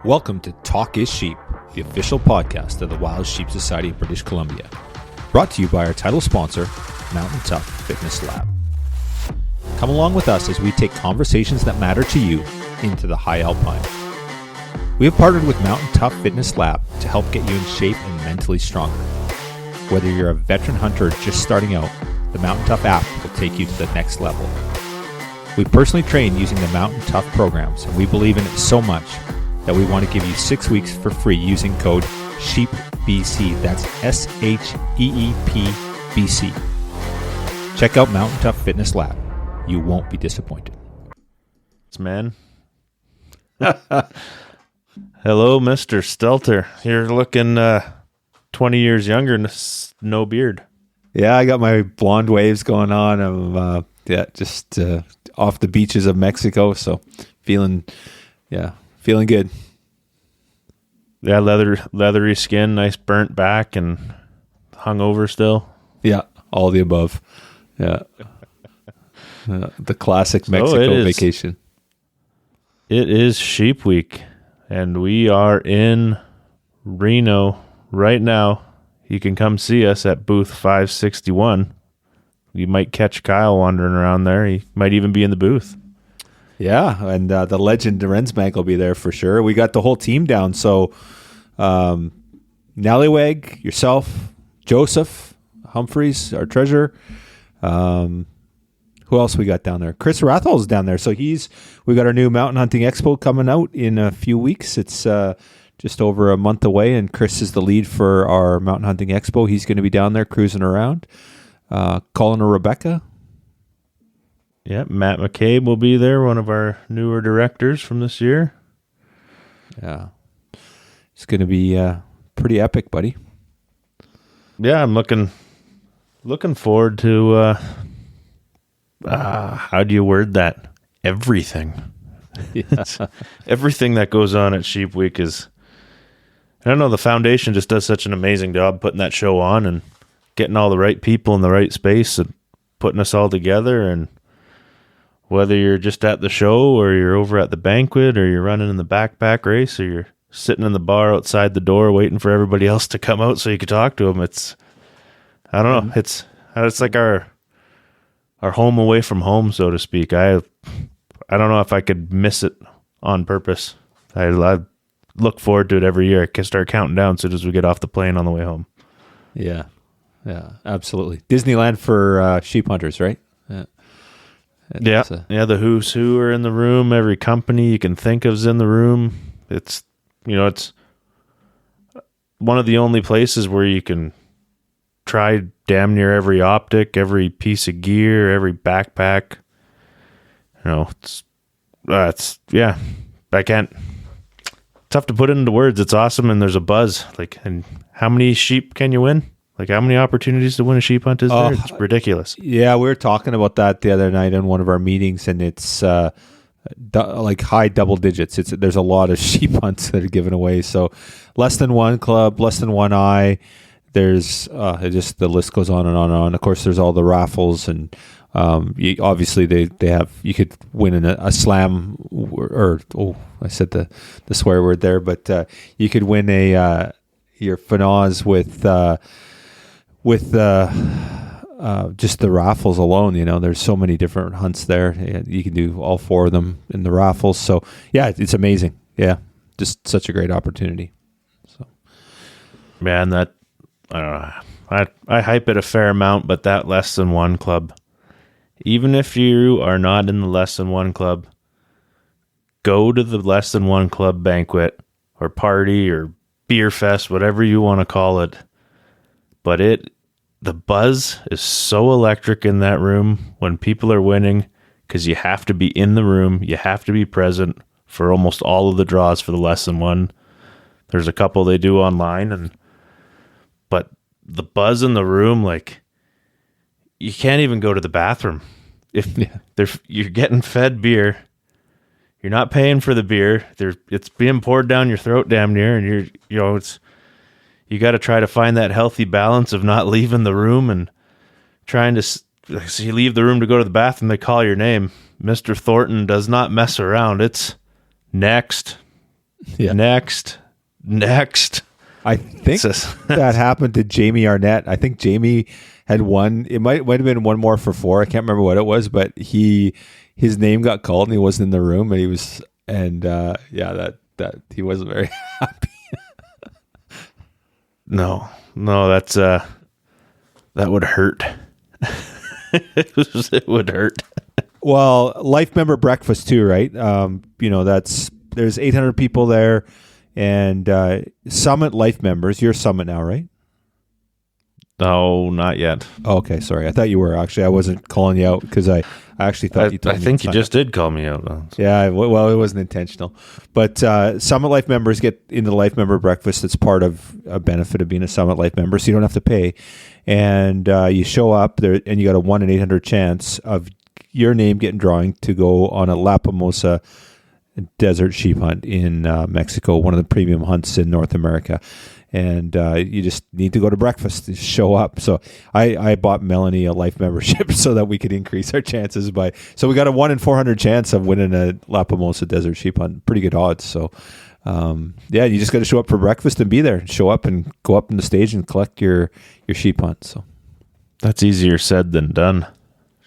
Welcome to Talk is Sheep, the official podcast of the Wild Sheep Society of British Columbia. Brought to you by our title sponsor, Mountain Tough Fitness Lab. Come along with us as we take conversations that matter to you into the high alpine. We have partnered with Mountain Tough Fitness Lab to help get you in shape and mentally stronger. Whether you're a veteran hunter or just starting out, the Mountain Tough app will take you to the next level. We personally train using the Mountain Tough programs, and we believe in it so much that we want to give you 6 weeks for free using code SHEEPBC. That's SHEEPBC. Check out Mountain Tough Fitness Lab. You won't be disappointed. Man. Hello, Mr. Stelter. You're looking 20 years younger and no beard. Yeah, I got my blonde waves going on. I'm just off the beaches of Mexico, so feeling good. Yeah, leathery skin, nice burnt back, and hungover still. Yeah, all the above. Yeah, the classic Mexico vacation. It is Sheep Week, and we are in Reno right now. You can come see us at booth 561. You might catch Kyle wandering around there. He might even be in the booth. Yeah, and the legend Rensbank will be there for sure. We got the whole team down. So Nallywag, yourself, Joseph, Humphreys, our treasurer. Who else we got down there? Chris Rathel's down there. So we got our new Mountain Hunting Expo coming out in a few weeks. It's just over a month away, and Chris is the lead for our Mountain Hunting Expo. He's going to be down there cruising around. Colin or Rebecca. Yeah, Matt McCabe will be there, one of our newer directors from this year. Yeah. It's going to be pretty epic, buddy. Yeah, I'm looking forward to, how do you word that? Everything. Yeah. Everything that goes on at Sheep Week is, I don't know, the foundation just does such an amazing job putting that show on and getting all the right people in the right space and putting us all together. And whether you're just at the show or you're over at the banquet or you're running in the backpack race or you're sitting in the bar outside the door waiting for everybody else to come out so you can talk to them, it's, I don't know, it's like our home away from home, so to speak. I don't know if I could miss it on purpose. I look forward to it every year. I can start counting down as soon as we get off the plane on the way home. Yeah, absolutely. Disneyland for sheep hunters, right? Yeah. The who's who are in the room. Every company you can think of is in the room. It's one of the only places where you can try damn near every optic, every piece of gear, every backpack. It's I can't. Tough to put it into words. It's awesome, and there's a buzz. And how many sheep can you win? How many opportunities to win a sheep hunt is there? It's ridiculous. Yeah, we were talking about that the other night in one of our meetings, and it's high double digits. There's a lot of sheep hunts that are given away. So less than one club, less than one eye. There's just the list goes on and on and on. Of course, there's all the raffles, and obviously they have. You could win in a slam, I said the swear word there, but you could win your FNAWs with just the raffles alone. There's so many different hunts there. You can do all four of them in the raffles. So yeah, it's amazing. Yeah, just such a great opportunity. So, man, that I don't know. I hype it a fair amount, but that less than one club, even if you are not in the less than one club, go to the less than one club banquet or party or beer fest, whatever you want to call it. But the buzz is so electric in that room when people are winning, because you have to be in the room. You have to be present for almost all of the draws for the less than one. There's a couple they do online, but the buzz in the room, you can't even go to the bathroom. You're getting fed beer, you're not paying for the beer. It's being poured down your throat damn near, and you got to try to find that healthy balance of not leaving the room and trying to. So you leave the room to go to the bathroom, they call your name. Mr. Thornton does not mess around. It's next. Yeah. Next. I think that happened to Jamie Arnett. I think Jamie had won. It might have been one more for 4. I can't remember what it was, but his name got called and he wasn't in the room, and he was, and that he wasn't very happy. No, that's that would hurt. It would hurt. Well, life member breakfast too, right? There's 800 people there, and Summit life members. You're Summit now, right? No, not yet. Oh, okay, sorry. I thought you were. Actually, I wasn't calling you out because I actually thought you told me. I think you just did call me out, though. Yeah, well, it wasn't intentional. But Summit Life members get into the Life Member Breakfast. It's part of a benefit of being a Summit Life member, so you don't have to pay. And you show up there, and you got a 1 in 800 chance of your name getting drawing to go on a La Pomosa desert sheep hunt in Mexico, one of the premium hunts in North America. And you just need to go to breakfast to show up. So I bought Melanie a life membership so that we could increase our chances so we got a 1 in 400 chance of winning a La Pomosa desert sheep hunt. Pretty good odds. So you just got to show up for breakfast and be there. Show up and go up on the stage and collect your sheep hunt. So that's easier said than done.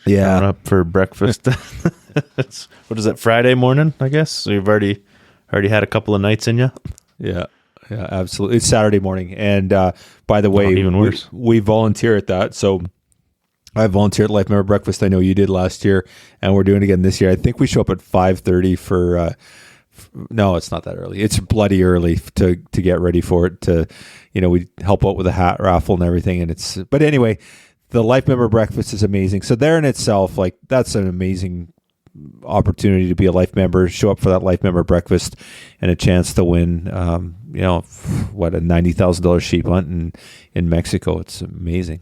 Yeah. Showing up for breakfast. What is it, Friday morning, I guess? So you've already had a couple of nights in you? Yeah. Yeah, absolutely. It's Saturday morning. And by the way, even worse. We volunteer at that. So I volunteered at Life Member Breakfast. I know you did last year, and we're doing it again this year. I think we show up at 5:30 for no, it's not that early. It's bloody early to get ready for it. We help out with the hat raffle and everything. But anyway, the Life Member Breakfast is amazing. So there in itself, like, that's an amazing opportunity to be a life member, show up for that life member breakfast, and a chance to win, a $90,000 sheep hunt in Mexico. It's amazing.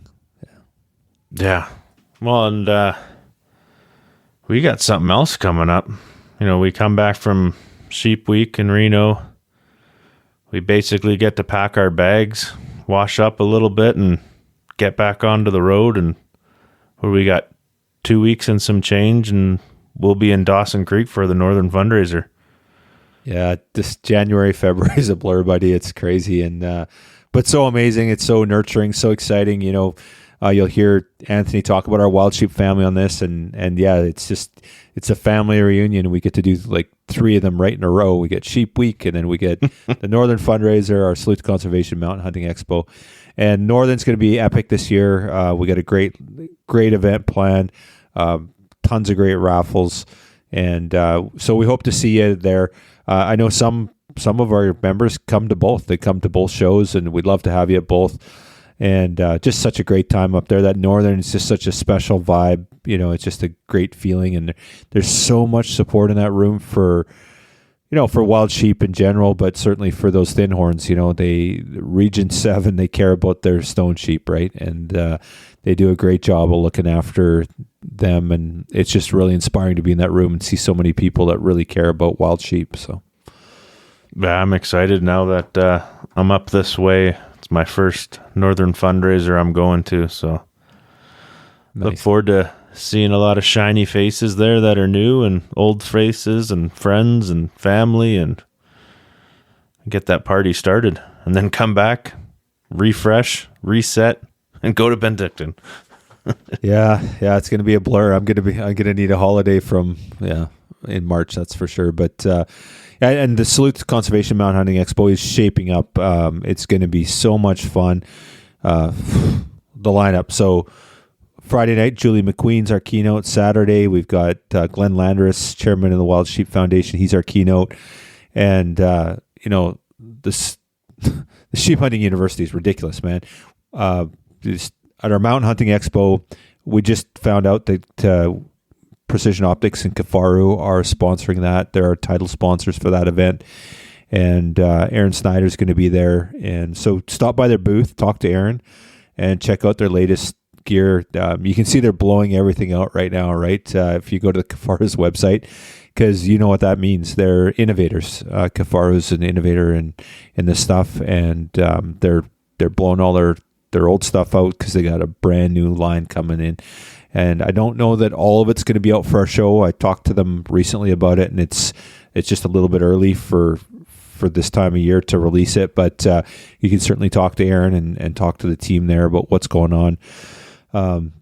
Yeah. Well, and we got something else coming up. We come back from Sheep Week in Reno. We basically get to pack our bags, wash up a little bit, and get back onto the road. And where we got 2 weeks and some change, and we'll be in Dawson Creek for the Northern Fundraiser. Yeah, this January, February is a blur, buddy. It's crazy, but so amazing. It's so nurturing, so exciting. You'll hear Anthony talk about our Wild Sheep family on this, and yeah, it's a family reunion. We get to do like 3 of them right in a row. We get Sheep Week, and then we get the Northern Fundraiser, our Salute to Conservation Mountain Hunting Expo, and Northern's going to be epic this year. We got a great event planned. Tons of great raffles, and so we hope to see you there. I know some of our members come to both. They come to both shows, and we'd love to have you at both. And just such a great time up there. That Northern is just such a special vibe. It's just a great feeling, and there's so much support in that room for wild sheep in general, but certainly for those thin horns. Region 7, they care about their stone sheep, right? And they do a great job of looking after them, and it's just really inspiring to be in that room and see so many people that really care about wild sheep. So yeah, I'm excited now that I'm up this way. It's my first Northern Fundraiser I'm going to, so nice. Look forward to seeing a lot of shiny faces there that are new, and old faces and friends and family, and get that party started, and then come back, refresh, reset, and go to Benedictine. yeah, it's going to be a blur. I'm going to need a holiday in March, that's for sure. But and the Salute to Conservation Mountain Hunting Expo is shaping up. It's going to be so much fun. The lineup. So Friday night, Julie McQueen's our keynote. Saturday, we've got Glenn Landris, chairman of the Wild Sheep Foundation. He's our keynote. And the Sheep Hunting University is ridiculous, man. At our Mountain Hunting Expo, we just found out that Precision Optics and Kafaru are sponsoring that. They're our title sponsors for that event. And Aaron Snyder's going to be there. And so stop by their booth, talk to Aaron, and check out their latest gear. You can see they're blowing everything out right now, right? If you go to the Kafaru's website, because you know what that means. They're innovators. Kafaru's an innovator in this stuff, and they're blowing all their old stuff out because they got a brand new line coming in. And I don't know that all of it's going to be out for our show. I talked to them recently about it, and it's just a little bit early for for this time of year to release it, but you can certainly talk to Aaron and talk to the team there about what's going on.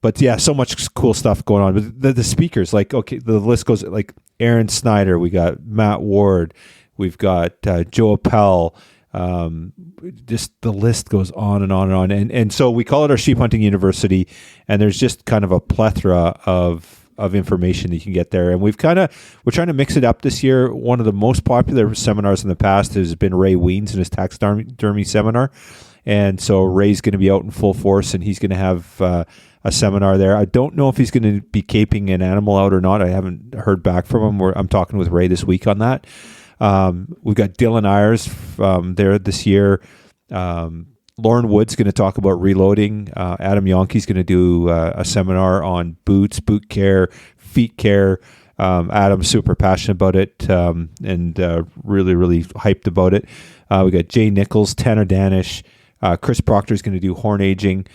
But yeah, so much cool stuff going on. But the speakers, like, okay, the list goes like Aaron Snyder, we got Matt Ward, we've got Joe Appel. Just the list goes on and on and on. And so we call it our sheep hunting university, and there's just kind of a plethora of information that you can get there. And we're trying to mix it up this year. One of the most popular seminars in the past has been Ray Weens and his taxidermy seminar. And so Ray's going to be out in full force, and he's going to have a seminar there. I don't know if he's going to be caping an animal out or not. I haven't heard back from him. I'm talking with Ray this week on that. We've got Dylan Ayers there this year. Lauren Wood's going to talk about reloading. Adam Yonke's going to do a seminar on boots, boot care, feet care. Adam's super passionate about it and really, really hyped about it. We got Jay Nichols, Tanner Danish. Chris Proctor is going to do horn aging.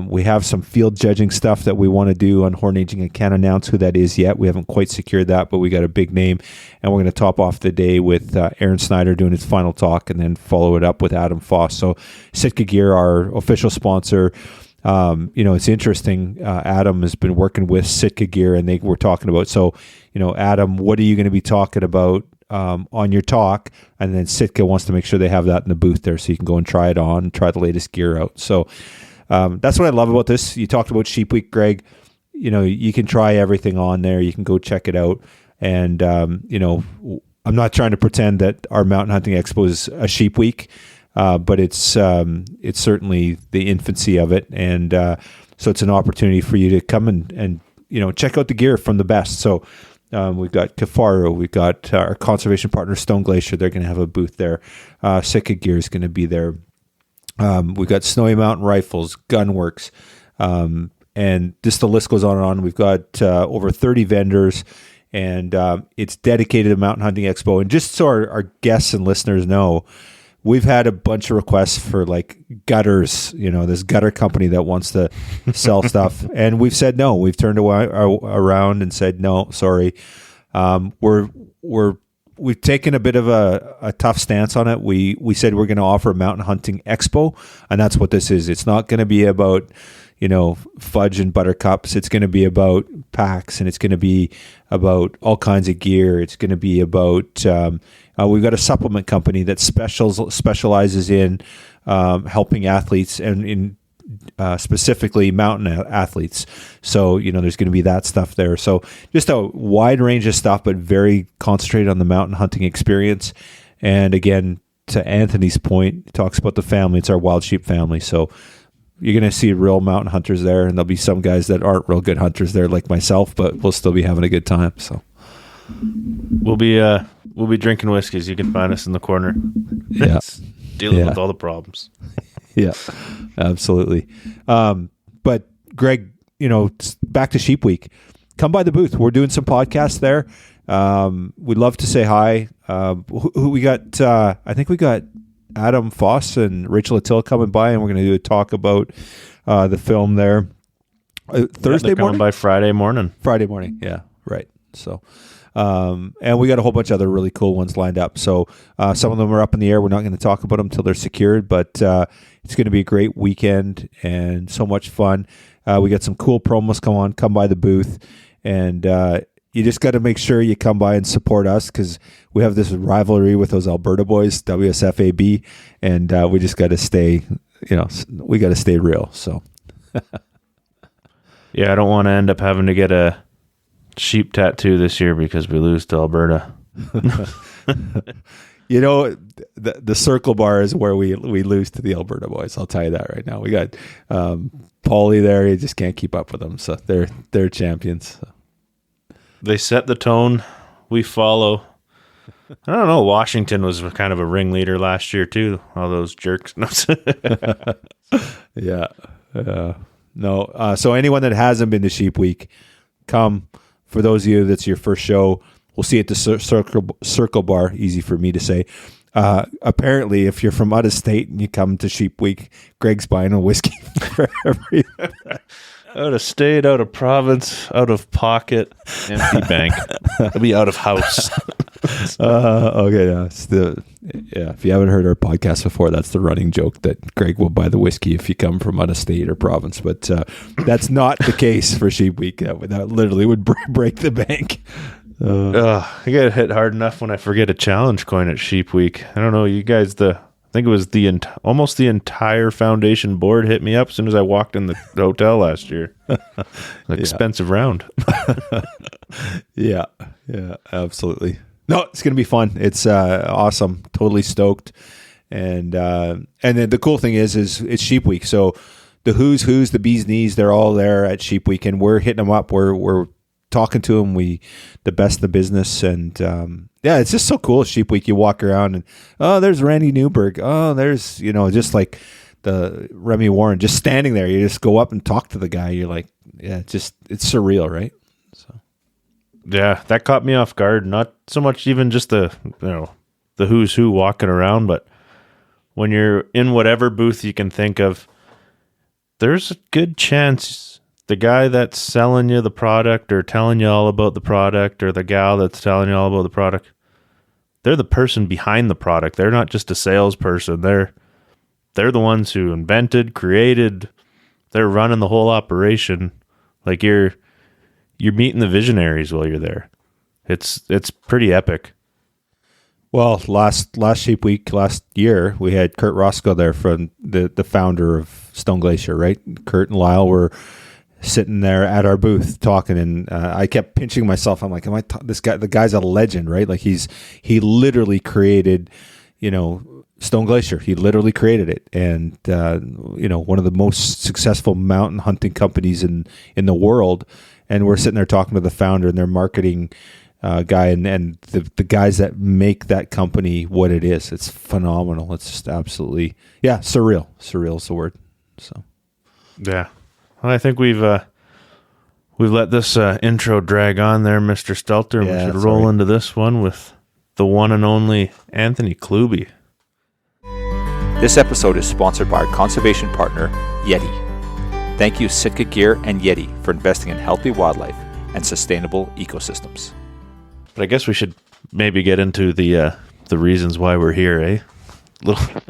We have some field judging stuff that we want to do on horn aging. I can't announce who that is yet. We haven't quite secured that, but we got a big name, and we're going to top off the day with Aaron Snyder doing his final talk, and then follow it up with Adam Foss. So Sitka Gear, our official sponsor. It's interesting. Adam has been working with Sitka Gear, and they were talking about, so, Adam, what are you going to be talking about on your talk? And then Sitka wants to make sure they have that in the booth there, so you can go and try it on, try the latest gear out. So that's what I love about this. You talked about Sheep Week, Greg. You can try everything on there. You can go check it out. And, I'm not trying to pretend that our Mountain Hunting Expo is a Sheep Week, but it's certainly the infancy of it. And so it's an opportunity for you to come and check out the gear from the best. So we've got Kafaru, we've got our conservation partner, Stone Glacier. They're going to have a booth there. Sitka Gear is going to be there. We've got Snowy Mountain Rifles, Gunworks, and just the list goes on and on. We've got over 30 vendors, and it's dedicated to Mountain Hunting Expo. And just so our guests and listeners know, we've had a bunch of requests for like gutters, this gutter company that wants to sell stuff. And we've said no. We've turned around and said, no, sorry. We've taken a bit of a tough stance on it. We said we're going to offer a Mountain Hunting Expo, and that's what this is. It's not going to be about, fudge and buttercups. It's going to be about packs, and it's going to be about all kinds of gear. It's going to be about, we've got a supplement company that specializes in helping athletes and in specifically mountain athletes. So, there's going to be that stuff there. So just a wide range of stuff, but very concentrated on the mountain hunting experience. And again, to Anthony's point, he talks about the family. It's our Wild Sheep family. So you're going to see real mountain hunters there, and there'll be some guys that aren't real good hunters there like myself, but we'll still be having a good time. So we'll be drinking whiskeys. You can find us in the corner. Yeah. Dealing with all the problems. Yeah, absolutely. But Greg, back to Sheep Week. Come by the booth. We're doing some podcasts there. We'd love to say hi. Who we got? I think we got Adam Foss and Rachel Attila coming by, and we're going to do a talk about the film there. Thursday morning? By Friday morning. Friday morning. Yeah, right. So, and we got a whole bunch of other really cool ones lined up. So some of them are up in the air. We're not going to talk about them until they're secured, but it's going to be a great weekend and so much fun. We got some cool promos come by the booth, and you just got to make sure you come by and support us, because we have this rivalry with those Alberta boys, WSFAB, and we just got to stay, we got to stay real. So, yeah, I don't want to end up having to get a sheep tattoo this year because we lose to Alberta. The circle bar is where we lose to the Alberta boys. I'll tell you that right now. We got Paulie there. You just can't keep up with them. So they're champions. So. They set the tone. We follow. I don't know. Washington was kind of a ringleader last year too. All those jerks. Yeah. No. So anyone that hasn't been to Sheep Week, come. For those of you that's your first show, we'll see you at the circle bar. Easy for me to say. Apparently, if you're from out of state and you come to Sheep Week, Greg's buying a whiskey for everything. Out of state, out of province, out of pocket, empty bank. It'll be out of house. Okay, yeah, if you haven't heard our podcast before, that's the running joke that Greg will buy the whiskey if you come from out of state or province. But that's not the case for Sheep Week. That literally would break the bank. I get hit hard enough when I forget a challenge coin at Sheep Week. I don't know, you guys. I think it was almost the entire foundation board hit me up as soon as I walked in the hotel last year. Expensive round. Yeah, absolutely. No, it's going to be fun. It's awesome. Totally stoked. And then the cool thing is it's Sheep Week. So the who's, the bee's knees, they're all there at Sheep Week, and we're hitting them up. We're talking to them. The best in the business. And it's just so cool. Sheep Week, you walk around and, oh, there's Randy Newberg. Oh, there's, just like the Remy Warren just standing there. You just go up and talk to the guy. You're like, yeah, it's surreal, right? So. Yeah, that caught me off guard. Not so much even just the who's who walking around, but when you're in whatever booth you can think of, there's a good chance the guy that's selling you the product or telling you all about the product, or the gal that's telling you all about the product, they're the person behind the product. They're not just a salesperson. They're the ones who invented, created, they're running the whole operation. Like you're meeting the visionaries while you're there. It's pretty epic. Well, last Sheep Week, last year, we had Kurt Roscoe there from the founder of Stone Glacier, right? Kurt and Lyle were sitting there at our booth talking, and I kept pinching myself. I'm like, this guy? The guy's a legend, right? Like he literally created, Stone Glacier. He literally created it, and one of the most successful mountain hunting companies in the world. And we're sitting there talking to the founder and their marketing guy, and the guys that make that company what it is. It's phenomenal. It's just absolutely, surreal. Surreal is the word. So, yeah. Well, I think we've let this intro drag on there, Mr. Stelter. Yeah, we should roll into this one with the one and only Anthony Klubi. This episode is sponsored by our conservation partner, Yeti. Thank you, Sitka Gear and Yeti, for investing in healthy wildlife and sustainable ecosystems. But I guess we should maybe get into the reasons why we're here, eh?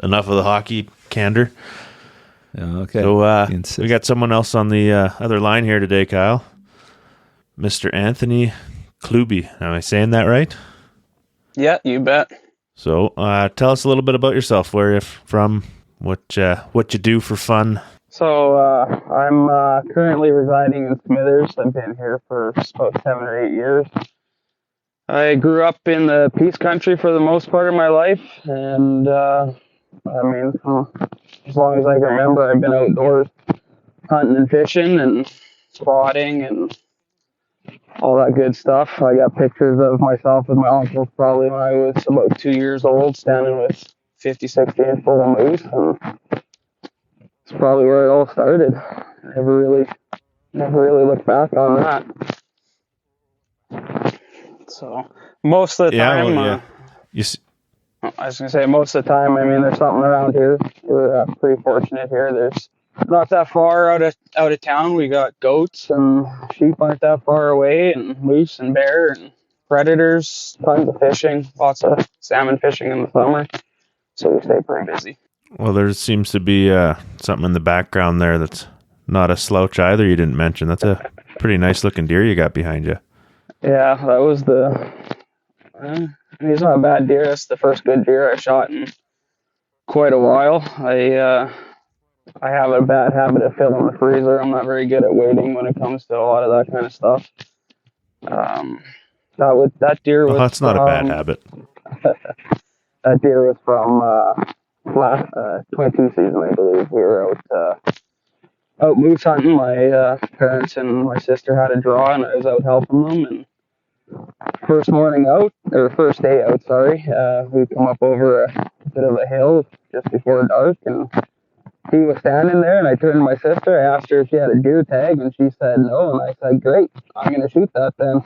Enough of the hockey candor. Okay. So we got someone else on the other line here today, Kyle. Mr. Anthony Klubi. Am I saying that right? Yeah, you bet. So tell us a little bit about yourself, where you're from, what you do for fun. So I'm currently residing in Smithers. I've been here for about 7 or 8 years. I grew up in the Peace Country for the most part of my life, and as long as I can remember, I've been outdoors hunting and fishing and spotting and all that good stuff. I got pictures of myself with my uncles probably when I was about 2 years old, standing with 50, 60 inch full of moose, and it's probably where it all started. Never really looked back on that. So most of the time, I was going to say, most of the time, there's something around here. We're pretty fortunate here. There's not that far out of town. We got goats, and sheep aren't that far away, and moose and bear and predators, tons of fishing, lots of salmon fishing in the summer. So we stay pretty busy. Well, there seems to be something in the background there that's not a slouch either you didn't mention. That's a pretty nice looking deer you got behind you. Yeah, that was he's not a bad deer. That's the first good deer I shot in quite a while. I have a bad habit of filling the freezer. I'm not very good at waiting when it comes to a lot of that kind of stuff. That deer was. Well, that's not a bad habit. That deer was from last 22 season, I believe. We were out moose hunting. My parents and my sister had a draw, and I was out helping them. And first day out, we come up over a bit of a hill just before dark, and he was standing there, and I turned to my sister. I asked her if she had a deer tag, and she said no, and I said, great, I'm going to shoot that then.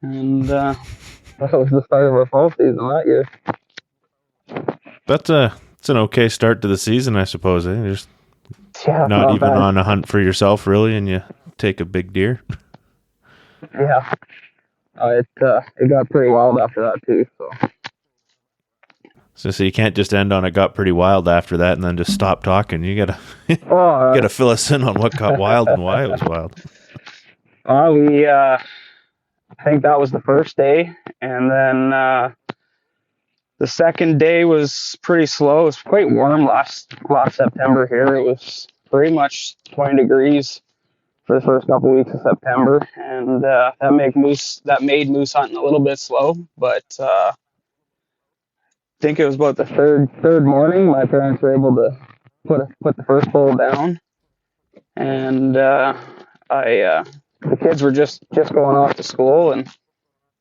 And that was the start of our fall season that year. It's an okay start to the season, I suppose. Eh? Just not even bad. On a hunt for yourself, really, and you take a big deer. Yeah. It got pretty wild after that too. So you can't just end on it got pretty wild after that and then just stop talking. You gotta Oh, gotta fill us in on what got wild and why it was wild. we I think that was the first day, and then the second day was pretty slow. It was quite warm last September here. It was pretty much 20 degrees for the first couple weeks of September, and that made moose hunting a little bit slow. But I think it was about the third morning my parents were able to put the first bull down, and the kids were just going off to school, and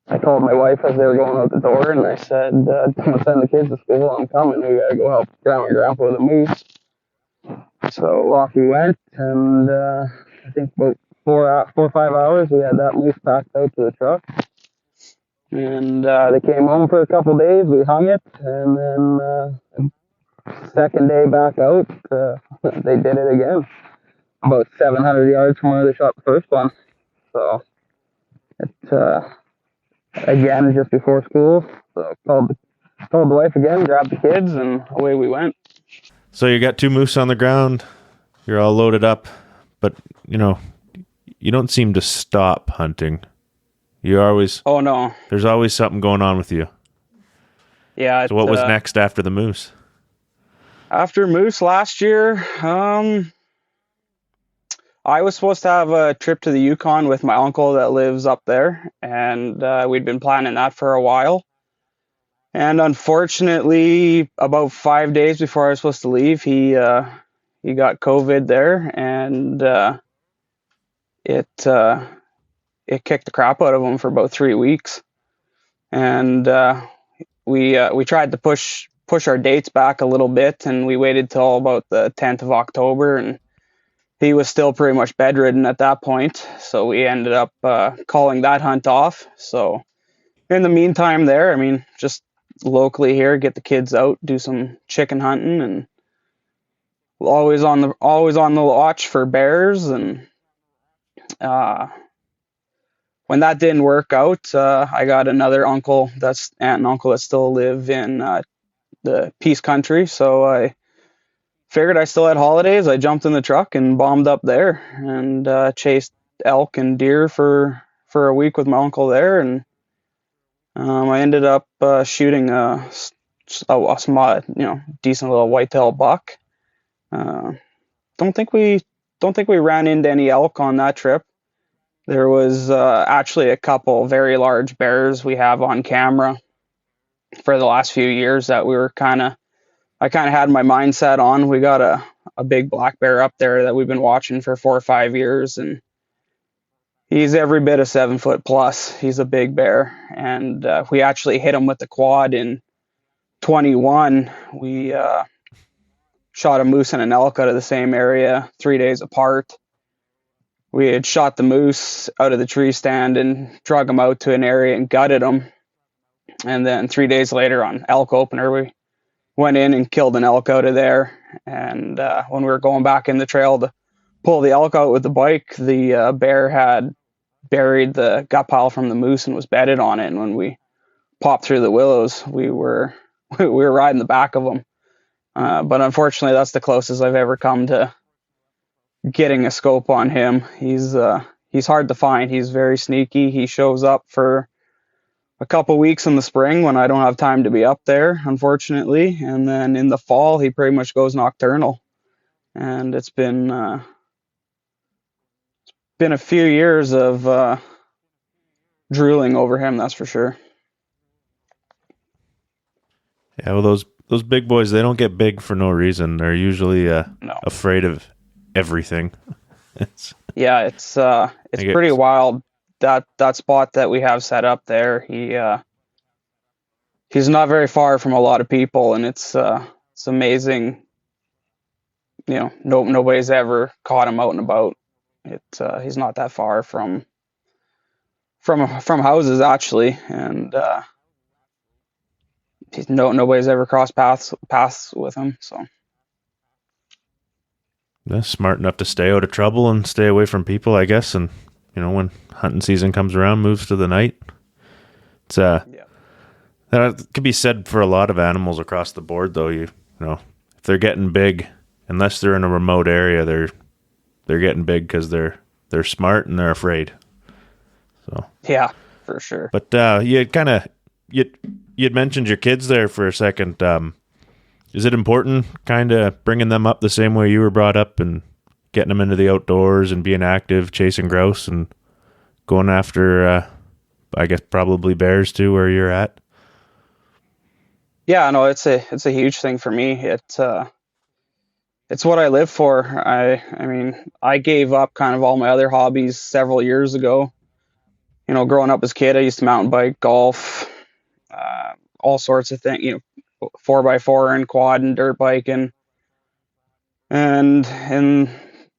I called my wife as they were going out the door, and I said, "Don't send the kids to school. I'm coming. We gotta go help Grandma and Grandpa with the moose." So off we went, and I think about 4 or 5 hours we had that moose packed out to the truck. And they came home for a couple days. We hung it, and then second day back out, they did it again. About 700 yards from where they shot the first one. So it's again just before school. So called the wife again, grabbed the kids, and away we went. So you got 2 moose on the ground. You're all loaded up, but you don't seem to stop hunting. You always. Oh no. There's always something going on with you. Yeah. So what was next after the moose? After moose last year, I was supposed to have a trip to the Yukon with my uncle that lives up there, and we'd been planning that for a while. And unfortunately, about 5 days before I was supposed to leave, he got COVID there, and it kicked the crap out of him for about 3 weeks. And we tried to push our dates back a little bit, and we waited till about the 10th of October, and he was still pretty much bedridden at that point. So we ended up calling that hunt off. So in the meantime there, I mean, just locally here, get the kids out, do some chicken hunting, and always on the watch for bears. And when that didn't work out, I got another aunt and uncle that still live in the Peace Country. So I figured I still had holidays. I jumped in the truck and bombed up there and chased elk and deer for a week with my uncle there. And I ended up shooting a small, decent little whitetail buck. Don't think we ran into any elk on that trip. There was actually a couple very large bears we have on camera for the last few years that I kind of had my mindset on. We got a big black bear up there that we've been watching for 4 or 5 years, and he's every bit of 7 foot plus. He's a big bear, and we actually hit him with the quad in 21. We shot a moose and an elk out of the same area 3 days apart. We had shot the moose out of the tree stand and drug him out to an area and gutted him. And then 3 days later on elk opener, we went in and killed an elk out of there. And when we were going back in the trail to pull the elk out with the bike, the bear had buried the gut pile from the moose and was bedded on it. And when we popped through the willows, we were riding the back of him. But unfortunately, that's the closest I've ever come to getting a scope on him. He's hard to find. He's very sneaky. He shows up for a couple weeks in the spring when I don't have time to be up there, unfortunately. And then in the fall, he pretty much goes nocturnal. And it's been a few years of drooling over him, that's for sure. Yeah, well, those big boys, they don't get big for no reason. They're usually afraid of everything. It's pretty wild. That spot that we have set up there, he's not very far from a lot of people, and it's amazing. Nobody's ever caught him out and about. He's not that far from houses actually, and nobody's ever crossed paths with him. So that's smart enough to stay out of trouble and stay away from people, I guess. And when hunting season comes around, moves to the night. It's that could be said for a lot of animals across the board, though. You know, if they're getting big, unless they're in a remote area, they're getting big because they're smart and they're afraid. So Yeah, for sure. But you'd mentioned your kids there for a second. Is it important kind of bringing them up the same way you were brought up and getting them into the outdoors and being active, chasing grouse and going after, I guess probably bears too, where you're at? Yeah, no, it's a huge thing for me. It's what I live for. I mean, I gave up kind of all my other hobbies several years ago. You know, growing up as a kid, I used to mountain bike, golf, all sorts of things. You know, 4x4 and quad and dirt biking. And in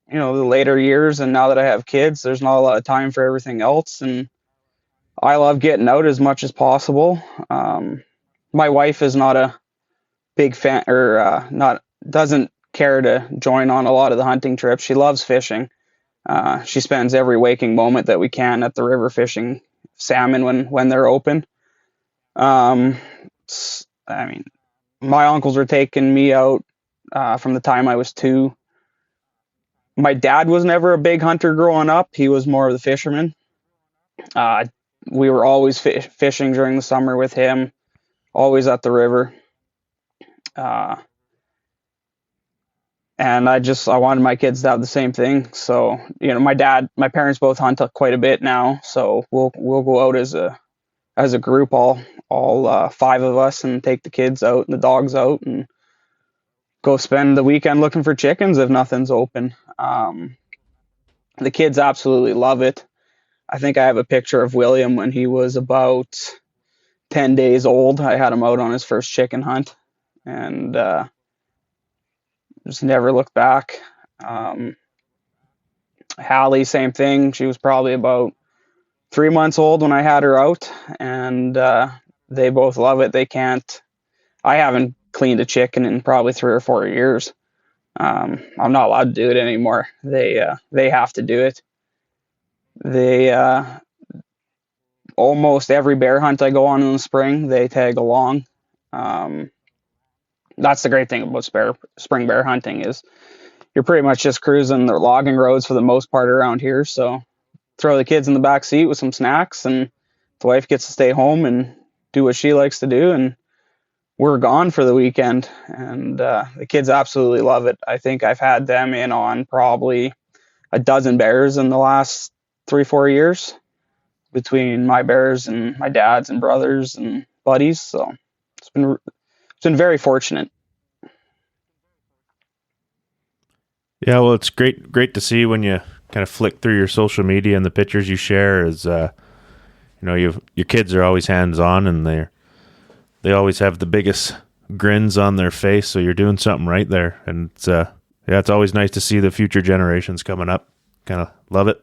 the later years, and now that I have kids, there's not a lot of time for everything else. And I love getting out as much as possible. My wife is not a big fan, or doesn't care to join on a lot of the hunting trips. She loves fishing. She spends every waking moment that we can at the river fishing salmon when they're open. I mean, my uncles were taking me out from the time I was 2. My dad was never a big hunter growing up. He was more of the fisherman. We were always fishing during the summer with him, always at the river. And I wanted my kids to have the same thing. So, you know, my parents both hunt quite a bit now. So we'll go out as a group, all 5 of us, and take the kids out and the dogs out and go spend the weekend looking for chickens if nothing's open. The kids absolutely love it. I think I have a picture of William when he was about 10 days old. I had him out on his first chicken hunt, and just never looked back. Hallie, same thing. She was probably about 3 months old when I had her out, and they both love it. I haven't cleaned a chicken in probably 3 or 4 years. I'm not allowed to do it anymore. They have to do it. They almost every bear hunt I go on in the spring, they tag along. That's the great thing about spring bear hunting is you're pretty much just cruising the logging roads for the most part around here. So throw the kids in the back seat with some snacks, and the wife gets to stay home and do what she likes to do, and we're gone for the weekend. And the kids absolutely love it. I think I've had them in on probably a dozen bears in the last 3-4 years between my bears and my dad's and brothers and buddies. So it's been very fortunate. Yeah, well, it's great to see when you kind of flick through your social media and the pictures you share. Is your kids are always hands on, and they always have the biggest grins on their face. So you're doing something right there, and it's always nice to see the future generations coming up. Kind of love it.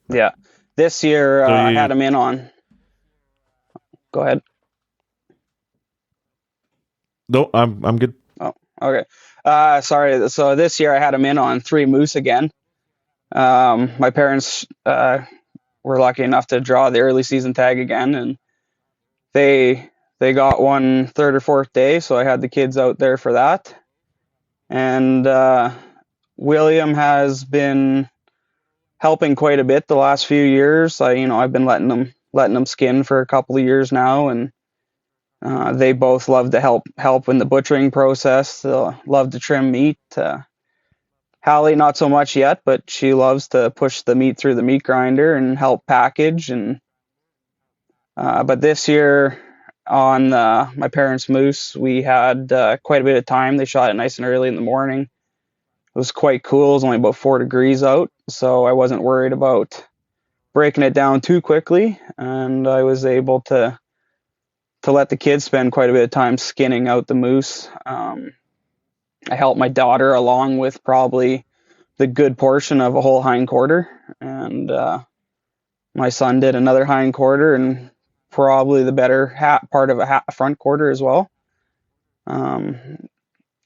Yeah, this year I had them in on. Go ahead. No, I'm good. Oh, okay. Sorry. So this year I had them in on 3 moose again. My parents were lucky enough to draw the early season tag again, and they got one 3rd or 4th day, so I had the kids out there for that. And William has been helping quite a bit the last few years. I've been letting them skin for a couple of years now, and they both love to help in the butchering process. They love to trim meat. Hallie, not so much yet, but she loves to push the meat through the meat grinder and help package. And but this year on my parents' moose, we had quite a bit of time. They shot it nice and early in the morning. It was quite cool. It was only about 4 degrees out, so I wasn't worried about breaking it down too quickly, and I was able to let the kids spend quite a bit of time skinning out the moose. I helped my daughter along with probably the good portion of a whole hind quarter, and my son did another hind quarter and probably the better part of a front quarter as well.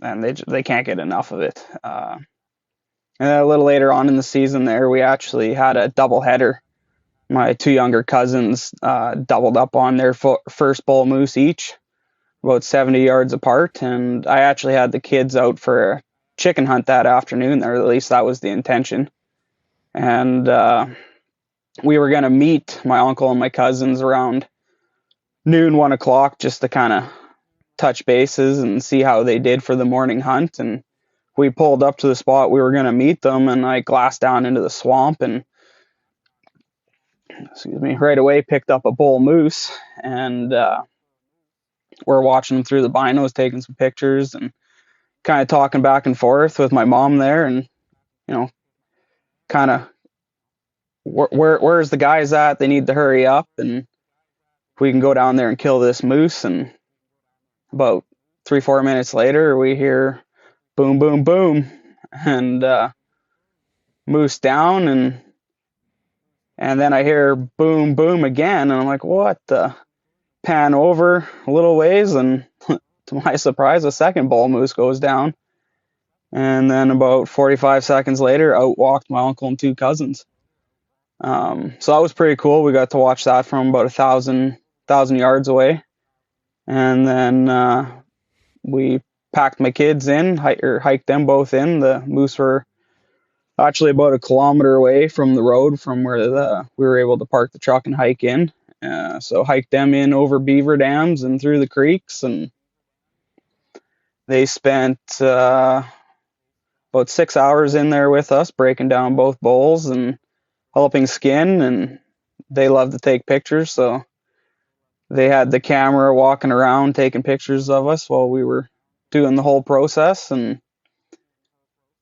And they can't get enough of it. And a little later on in the season there, we actually had a double header my two younger cousins doubled up on their first bull moose each, about 70 yards apart. And I actually had the kids out for a chicken hunt that afternoon, or at least that was the intention. And we were going to meet my uncle and my cousins around noon, 1 o'clock, just to kind of touch bases and see how they did for the morning hunt. And we pulled up to the spot we were going to meet them, and I glassed down into the swamp and right away picked up a bull moose. And we're watching them through the binos, taking some pictures and kind of talking back and forth with my mom there, and kind of where's the guys at? They need to hurry up, and we can go down there and kill this moose. And about 3-4 minutes later, we hear boom, boom, boom, and moose down, and then I hear boom, boom again, and I'm like, what the? Pan over a little ways, and to my surprise, a second bull moose goes down. And then about 45 seconds later, out walked my uncle and two cousins. So that was pretty cool. We got to watch that from about 1,000 yards away. And then we packed my kids in, hiked them both in. The moose were actually about 1 kilometer away from the road from where we were able to park the truck and hike in. So hiked them in over beaver dams and through the creeks, and they spent about 6 hours in there with us, breaking down both bulls and helping skin, and they love to take pictures, so they had the camera walking around taking pictures of us while we were doing the whole process. And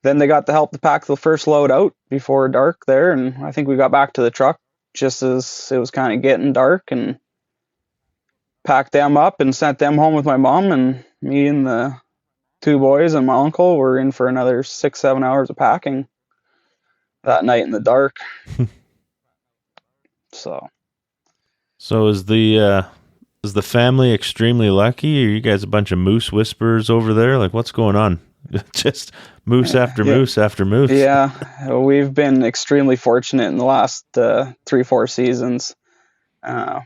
then they got to help to pack the first load out before dark there, and I think we got back to the truck just as it was kind of getting dark, and packed them up and sent them home with my mom, and me and the two boys and my uncle were in for another 6-7 hours of packing that night in the dark. So is the family extremely lucky? Are you guys a bunch of moose whisperers over there? Like, what's going on? Just moose after moose after moose. Yeah, we've been extremely fortunate in the last 3-4 seasons. I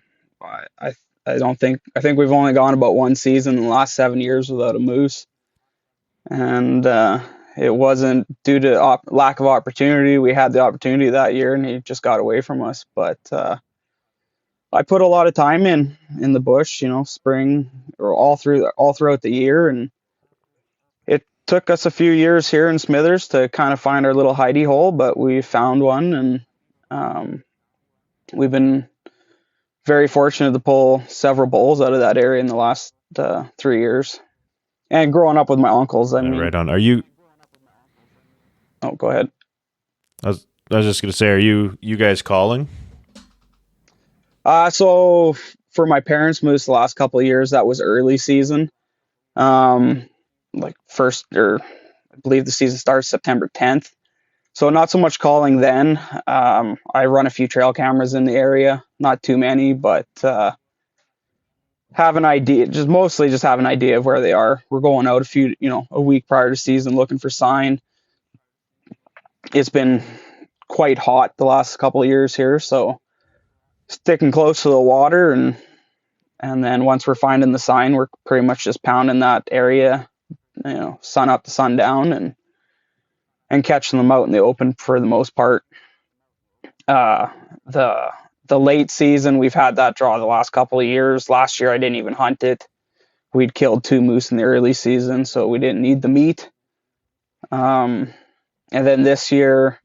think we've only gone about one season in the last 7 years without a moose, and it wasn't due to lack of opportunity. We had the opportunity that year, and he just got away from us. But I put a lot of time in the bush, spring or all throughout the year, and it took us a few years here in Smithers to kind of find our little hidey hole, but we found one, and we've been very fortunate to pull several bulls out of that area in the last 3 years. And growing up with my uncles, I mean. Right on. Are you? Oh, go ahead. I was just gonna say, are you guys calling? So for my parents' moose the last couple of years, that was early season. I believe the season starts September 10th. So not so much calling then. I run a few trail cameras in the area, not too many, but have an idea, mostly have an idea of where they are. We're going out a week prior to season looking for sign. It's been quite hot the last couple of years here, so sticking close to the water, and then once we're finding the sign, we're pretty much just pounding that area, sun up to sundown, and catching them out in the open for the most part. The late season, we've had that draw the last couple of years. Last year, I didn't even hunt it. We'd killed 2 moose in the early season, so we didn't need the meat. And then this year,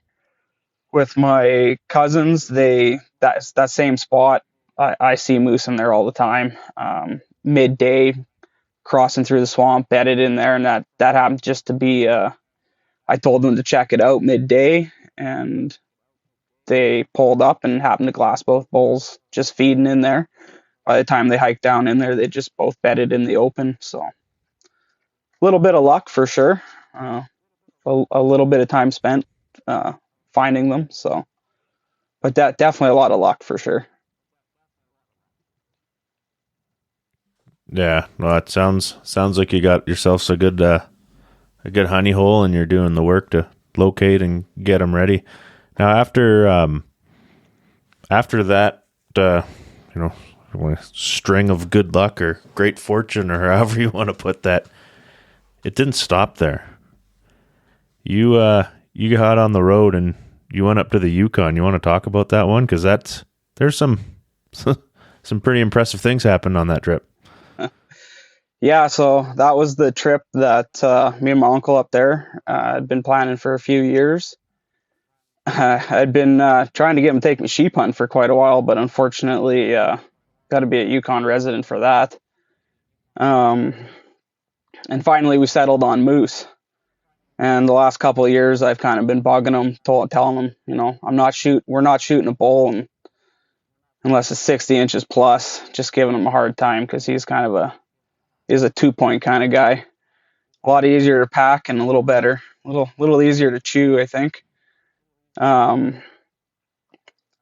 with my cousins, that same spot, I see moose in there all the time. Midday, crossing through the swamp, bedded in there, and that happened just to be. I told them to check it out midday, and they pulled up and happened to glass both bulls just feeding in there. By the time they hiked down in there, they just both bedded in the open. So a little bit of luck for sure. A little bit of time spent finding them. So, but that definitely a lot of luck for sure. Yeah, well, it sounds like you got yourself a good honey hole, and you're doing the work to locate and get them ready. Now, after after that, string of good luck or great fortune or however you want to put that, it didn't stop there. You got on the road and you went up to the Yukon. You want to talk about that one? Because there's some pretty impressive things happened on that trip. Yeah, so that was the trip that me and my uncle up there had been planning for a few years. I'd been trying to get him to take me sheep hunt for quite a while, but unfortunately got to be a Yukon resident for that. And finally we settled on moose. And the last couple of years I've kind of been bugging him, telling him, we're not shooting a bull unless it's 60 inches plus, just giving him a hard time because he's kind of he's a 2-point kind of guy. A lot easier to pack and a little better, little easier to chew, I think. But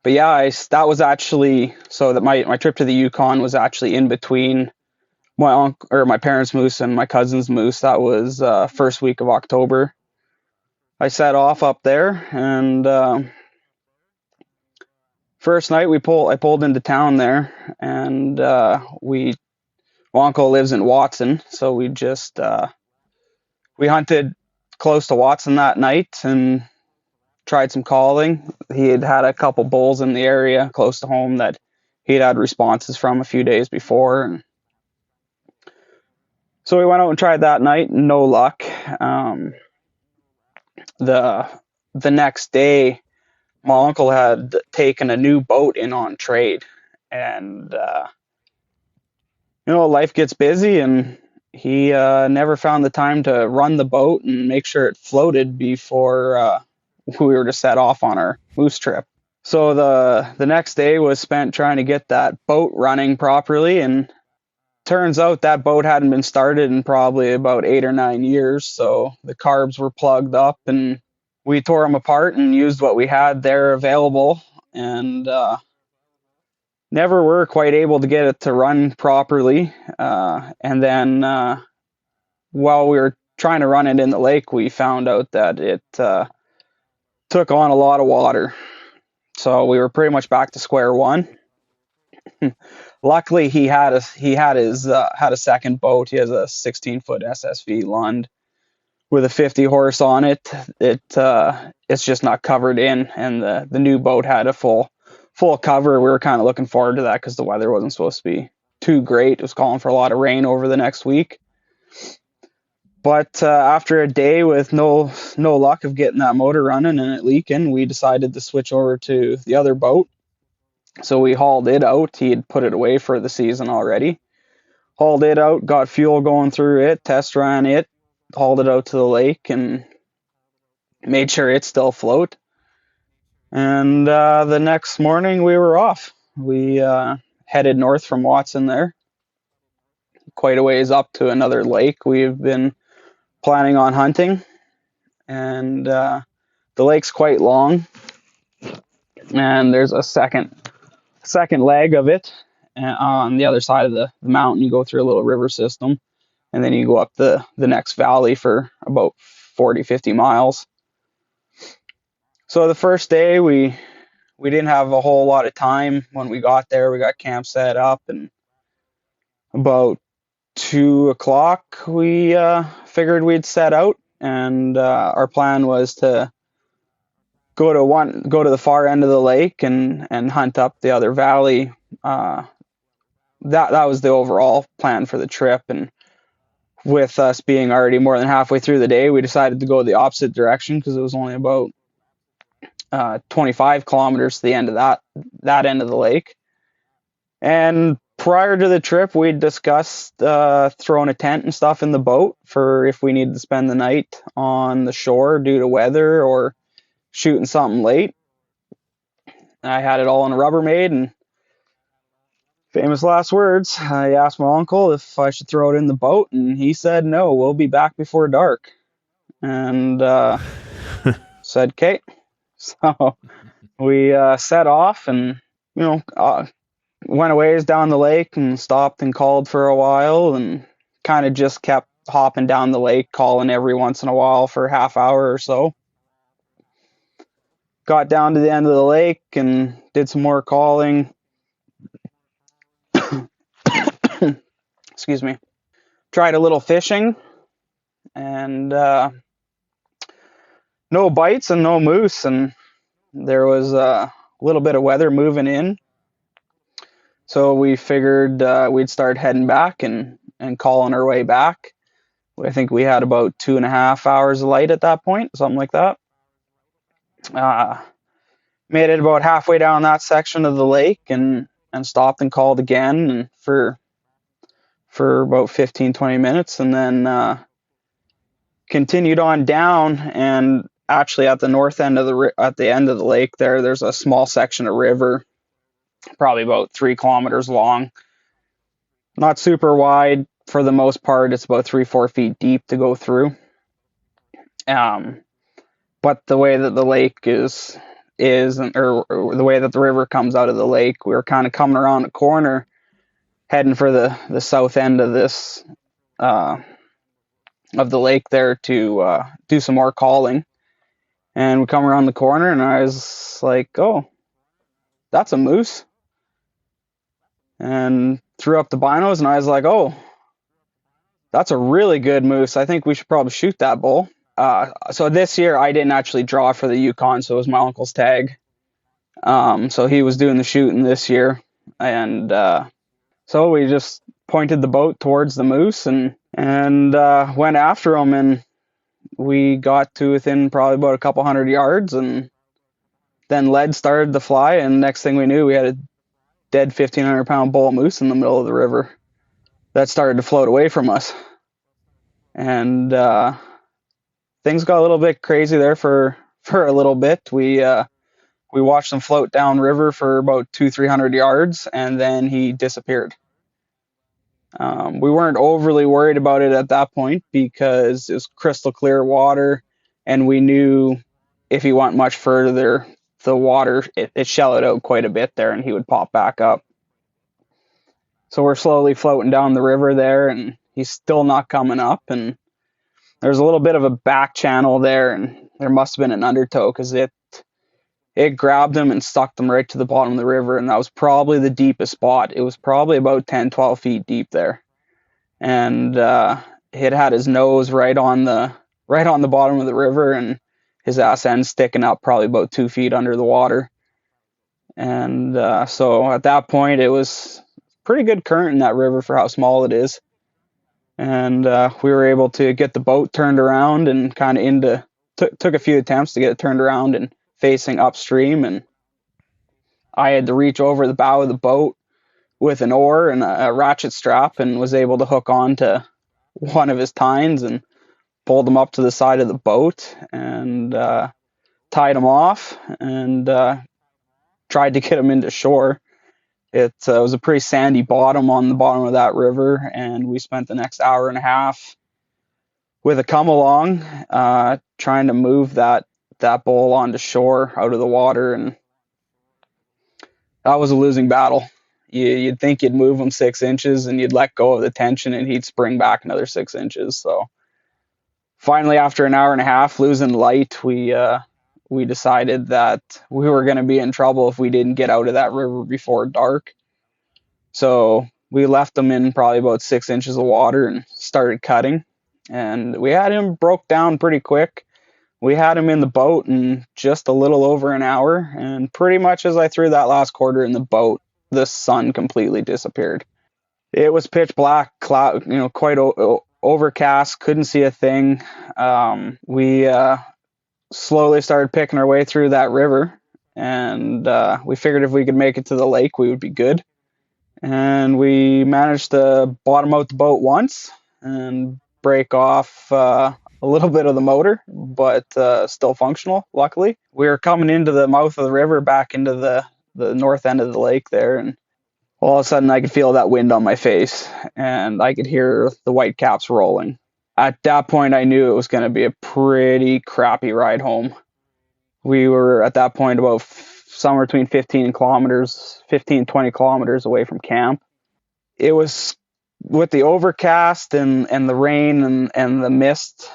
yeah, that was actually, so that my trip to the Yukon was actually in between my parents' moose and my cousin's moose. That was first week of October. I set off up there, and first night I pulled into town there, and my uncle lives in Watson, so we just we hunted close to Watson that night and tried some calling. He had a couple bulls in the area close to home that he'd had responses from a few days before, and so we went out and tried that night. No luck. The next day, my uncle had taken a new boat in on trade, and life gets busy, and he never found the time to run the boat and make sure it floated before we were to set off on our moose trip. So the next day was spent trying to get that boat running properly, and turns out that boat hadn't been started in probably about 8 or 9 years. So the carbs were plugged up, and we tore them apart and used what we had there available, and never were quite able to get it to run properly. And then while we were trying to run it in the lake, we found out that it took on a lot of water. So we were pretty much back to square one. Luckily, he had a second boat. He has a 16-foot SSV Lund with a 50 horse on it. It's just not covered in, and the new boat had a full cover. We were kind of looking forward to that because the weather wasn't supposed to be too great. It was calling for a lot of rain over the next week. But after a day with no luck of getting that motor running and it leaking, we decided to switch over to the other boat. So we hauled it out. He had put it away for the season already. Hauled it out, got fuel going through it, test ran it, hauled it out to the lake, and made sure it still float. And the next morning we were off. We headed north from Watson there, quite a ways up to another lake we've been planning on hunting. And the lake's quite long, and there's a second leg of it. And on the other side of the mountain, you go through a little river system, and then you go up the next valley for about 40-50 miles. So the first day we didn't have a whole lot of time. When we got there, we got camp set up, and about 2 o'clock we figured we'd set out, and our plan was to go to the far end of the lake and hunt up the other valley. That was the overall plan for the trip, and with us being already more than halfway through the day, we decided to go the opposite direction because it was only about 25 kilometers to the end of that end of the lake. And prior to the trip, we discussed throwing a tent and stuff in the boat for if we needed to spend the night on the shore due to weather or shooting something late. I had it all in a Rubbermaid, and famous last words, I asked my uncle if I should throw it in the boat, and he said no, we'll be back before dark. And said okay. So we set off and went a ways down the lake and stopped and called for a while, and kind of just kept hopping down the lake, calling every once in a while for a half hour or so. got down to the end of the lake and did some more calling. Excuse me. Tried a little fishing, and no bites and no moose, and there was a little bit of weather moving in. So we figured we'd start heading back and calling our way back. I think we had about 2.5 hours of light at that point, something like that. Made it about halfway down that section of the lake and stopped and called again and for about 15-20 minutes, and then continued on down. And actually at the north end of at the end of the lake there's a small section of river, probably about 3 kilometers long, not super wide for the most part. It's about 3-4 feet deep to go through. But the way that the lake is or the way that the river comes out of the lake, we were kind of coming around a corner heading for the south end of this of the lake there to do some more calling. And we come around the corner and I was like, oh, that's a moose. And threw up the binos and I was like, oh, that's a really good moose. I think we should probably shoot that bull. So this year I didn't actually draw for the Yukon, so it was my uncle's tag. So he was doing the shooting this year. And so we just pointed the boat towards the moose and went after him, and we got to within probably about a couple hundred yards, and then lead started to fly, and next thing we knew we had a dead 1,500-pound bull moose in the middle of the river that started to float away from us. And things got a little bit crazy there for a little bit. We watched him float down river for about 200-300 yards, and then he disappeared. We weren't overly worried about it at that point because it was crystal clear water, and we knew if he went much further, the water, it shallowed out quite a bit there, and he would pop back up. So we're slowly floating down the river there, and he's still not coming up, and there's a little bit of a back channel there, and there must have been an undertow because it grabbed him and stuck them right to the bottom of the river, and that was probably the deepest spot. It was probably about 10-12 feet deep there, and it had his nose right on the bottom of the river, and his ass end sticking up probably about 2 feet under the water. And so at that point it was pretty good current in that river for how small it is, and we were able to get the boat turned around and kind of took a few attempts to get it turned around and facing upstream, and I had to reach over the bow of the boat with an oar and a ratchet strap and was able to hook on to one of his tines and pulled him up to the side of the boat and tied him off and tried to get him into shore. It was a pretty sandy bottom on the bottom of that river, and we spent the next hour and a half with a come along trying to move that bull onto shore out of the water, and that was a losing battle. You'd think you'd move him 6 inches and you'd let go of the tension and he'd spring back another 6 inches. So finally, after an hour and a half losing light, we decided that we were going to be in trouble if we didn't get out of that river before dark. So we left him in probably about 6 inches of water and started cutting, and we had him broke down pretty quick. We had him in the boat in just a little over an hour, and pretty much as I threw that last quarter in the boat, the sun completely disappeared. It was pitch black, cloud, quite overcast, couldn't see a thing. We slowly started picking our way through that river, and we figured if we could make it to the lake, we would be good. And we managed to bottom out the boat once and break off a little bit of the motor, but still functional, luckily. We were coming into the mouth of the river back into the north end of the lake there, and all of a sudden I could feel that wind on my face, and I could hear the white caps rolling. At that point, I knew it was going to be a pretty crappy ride home. We were at that point about somewhere between 15, 20 kilometers away from camp. It was with the overcast and the rain and the mist.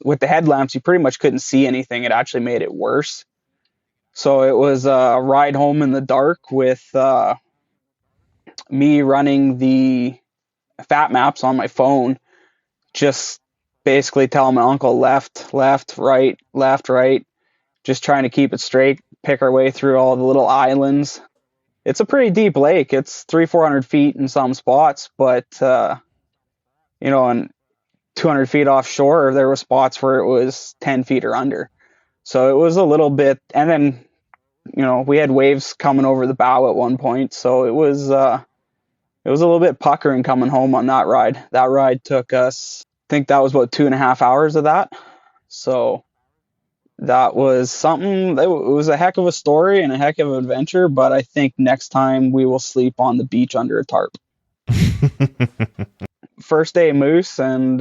with the headlamps, you pretty much couldn't see anything. It actually made it worse. So it was a ride home in the dark with me running the fat maps on my phone, just basically telling my uncle left, right, just trying to keep it straight, pick our way through all the little islands. It's a pretty deep lake. It's 300-400 feet in some spots, but and 200 feet offshore, there were spots where it was 10 feet or under. So it was a little bit, and then, we had waves coming over the bow at one point. So it was a little bit puckering coming home on that ride. That ride took us, I think that was about 2.5 hours of that. So that was something, it was a heck of a story and a heck of an adventure, but I think next time we will sleep on the beach under a tarp. First day moose, and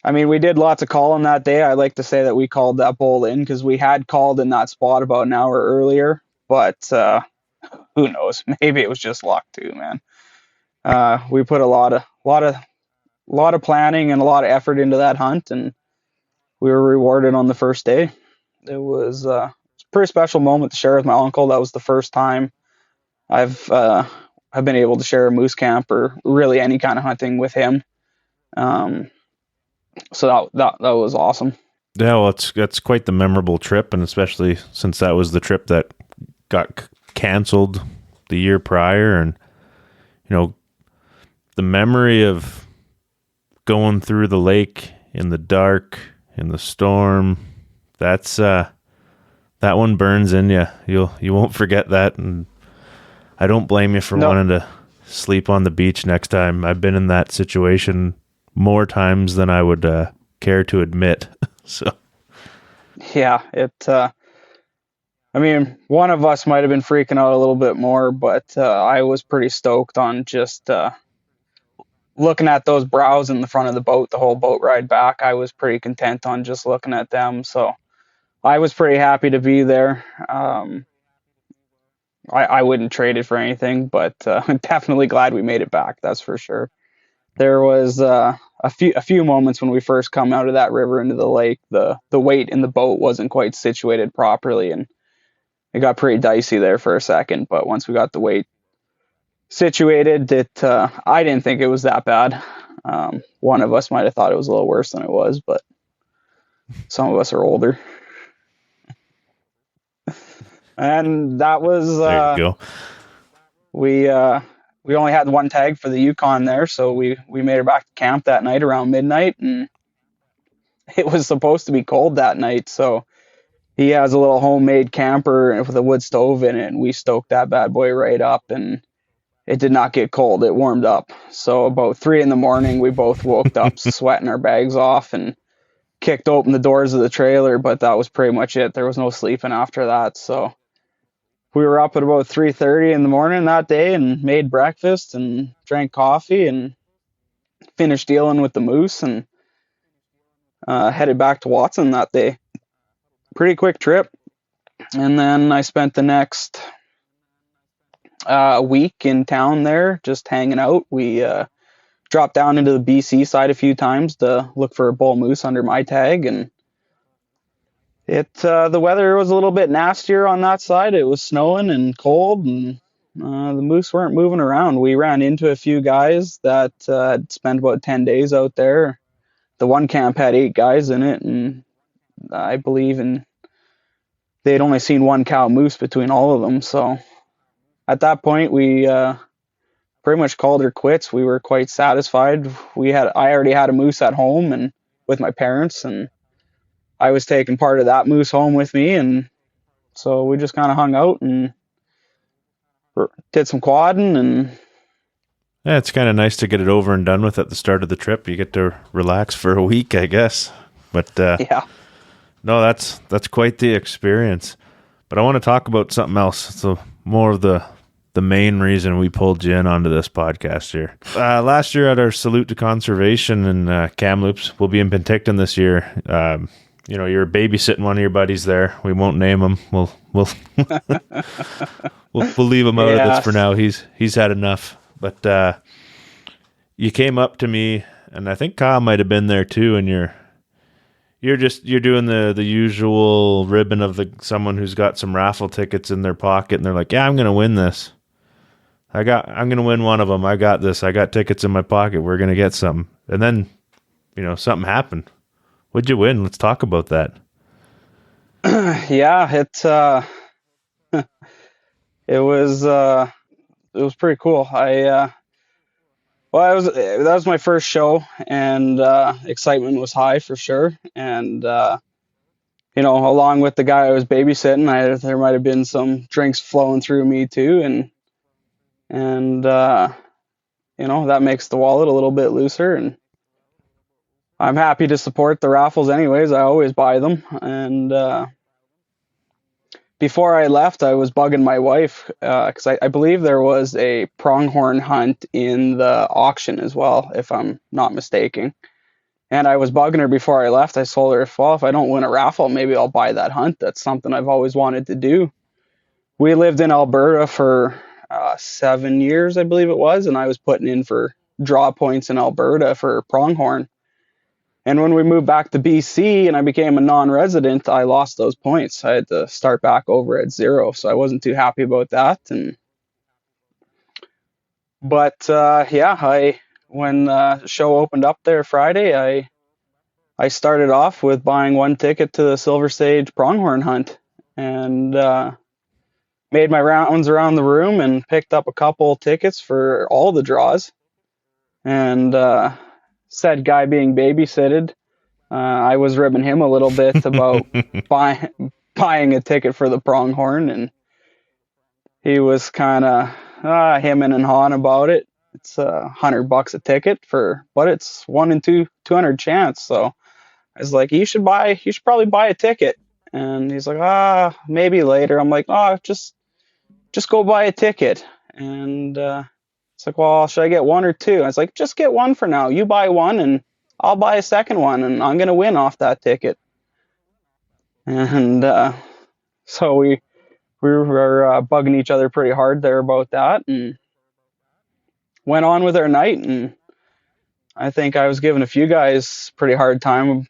we did lots of calling that day. I like to say that we called that bull in because we had called in that spot about an hour earlier, but who knows? Maybe it was just luck too, man. We put a lot of planning and a lot of effort into that hunt, and we were rewarded on the first day. It was a pretty special moment to share with my uncle. That was the first time I've been able to share a moose camp or really any kind of hunting with him. So that was awesome. Yeah, well, that's quite the memorable trip, and especially since that was the trip that got canceled the year prior, and the memory of going through the lake in the dark, in the storm, that's that one burns in you. You won't forget that, and I don't blame you for wanting to sleep on the beach next time. I've been in that situation more times than I would care to admit. So yeah, one of us might have been freaking out a little bit more, but I was pretty stoked on just looking at those browse in the front of the boat the whole boat ride back. I was pretty content on just looking at them, so I was pretty happy to be there. I wouldn't trade it for anything, but I'm definitely glad we made it back. That's for sure. There was a few moments when we first come out of that river into the lake. The weight in the boat wasn't quite situated properly, and it got pretty dicey there for a second. But once we got the weight situated, I didn't think it was that bad. One of us might have thought it was a little worse than it was, but some of us are older. And that was there you go. We only had one tag for the Yukon there, so we made it back to camp that night around midnight, and it was supposed to be cold that night. So he has a little homemade camper with a wood stove in it, and we stoked that bad boy right up, and it did not get cold. It warmed up. So about 3 a.m, we both woke up sweating our bags off and kicked open the doors of the trailer, but that was pretty much it. There was no sleeping after that. So we were up at about 3:30 in the morning that day and made breakfast and drank coffee and finished dealing with the moose and headed back to Watson that day. Pretty quick trip. And then I spent the next week in town there just hanging out. We dropped down into the BC side a few times to look for a bull moose under my tag, and the weather was a little bit nastier on that side. It was snowing and cold, and the moose weren't moving around. We ran into a few guys that had spent about 10 days out there. The one camp had 8 guys in it, and I believe they'd only seen one cow moose between all of them. So at that point, we pretty much called her quits. We were quite satisfied. I already had a moose at home and with my parents, and I was taking part of that moose home with me, and so we just kind of hung out and did some quadding. And yeah, it's kind of nice to get it over and done with at the start of the trip. You get to relax for a week, I guess. But yeah, no, that's quite the experience. But I want to talk about something else. So more of the main reason we pulled you in onto this podcast here. Last year at our Salute to Conservation in Kamloops, we'll be in Penticton this year. You're babysitting one of your buddies there. We won't name him. We'll we'll leave him out of this for now. He's had enough. But you came up to me, and I think Kyle might have been there too, and you're doing the usual ribbon of someone who's got some raffle tickets in their pocket, and they're like, yeah, I'm gonna win this. I'm gonna win one of them. I got this. I got tickets in my pocket. We're gonna get something. And then, something happened. What'd you win? Let's talk about that. Yeah, it was pretty cool. That was my first show, and excitement was high for sure. And along with the guy I was babysitting, there might have been some drinks flowing through me too, and that makes the wallet a little bit looser. And I'm happy to support the raffles anyways. I always buy them. And before I left, I was bugging my wife because I believe there was a pronghorn hunt in the auction as well, if I'm not mistaken. And I was bugging her before I left. I told her, well, if I don't win a raffle, maybe I'll buy that hunt. That's something I've always wanted to do. We lived in Alberta for 7 years, I believe it was, and I was putting in for draw points in Alberta for pronghorn. And when we moved back to BC and I became a non-resident, I lost those points. I had to start back over at 0, so I wasn't too happy about that. When the show opened up there Friday, I started off with buying one ticket to the Silver Sage pronghorn hunt, and made my rounds around the room and picked up a couple tickets for all the draws. And said guy being babysitted, I was ribbing him a little bit about buying a ticket for the pronghorn, and he was kind of hemming and hawing about it. It's $100 a ticket but it's 1 in 200 chance. So I was like, you should probably buy a ticket. And he's like, maybe later. I'm like, just go buy a ticket. And it's like, well, should I get 1 or 2? I was like, just get 1 for now. You buy 1 and I'll buy a second one, and I'm going to win off that ticket. And so we were bugging each other pretty hard there about that, and went on with our night. And I think I was giving a few guys pretty hard time,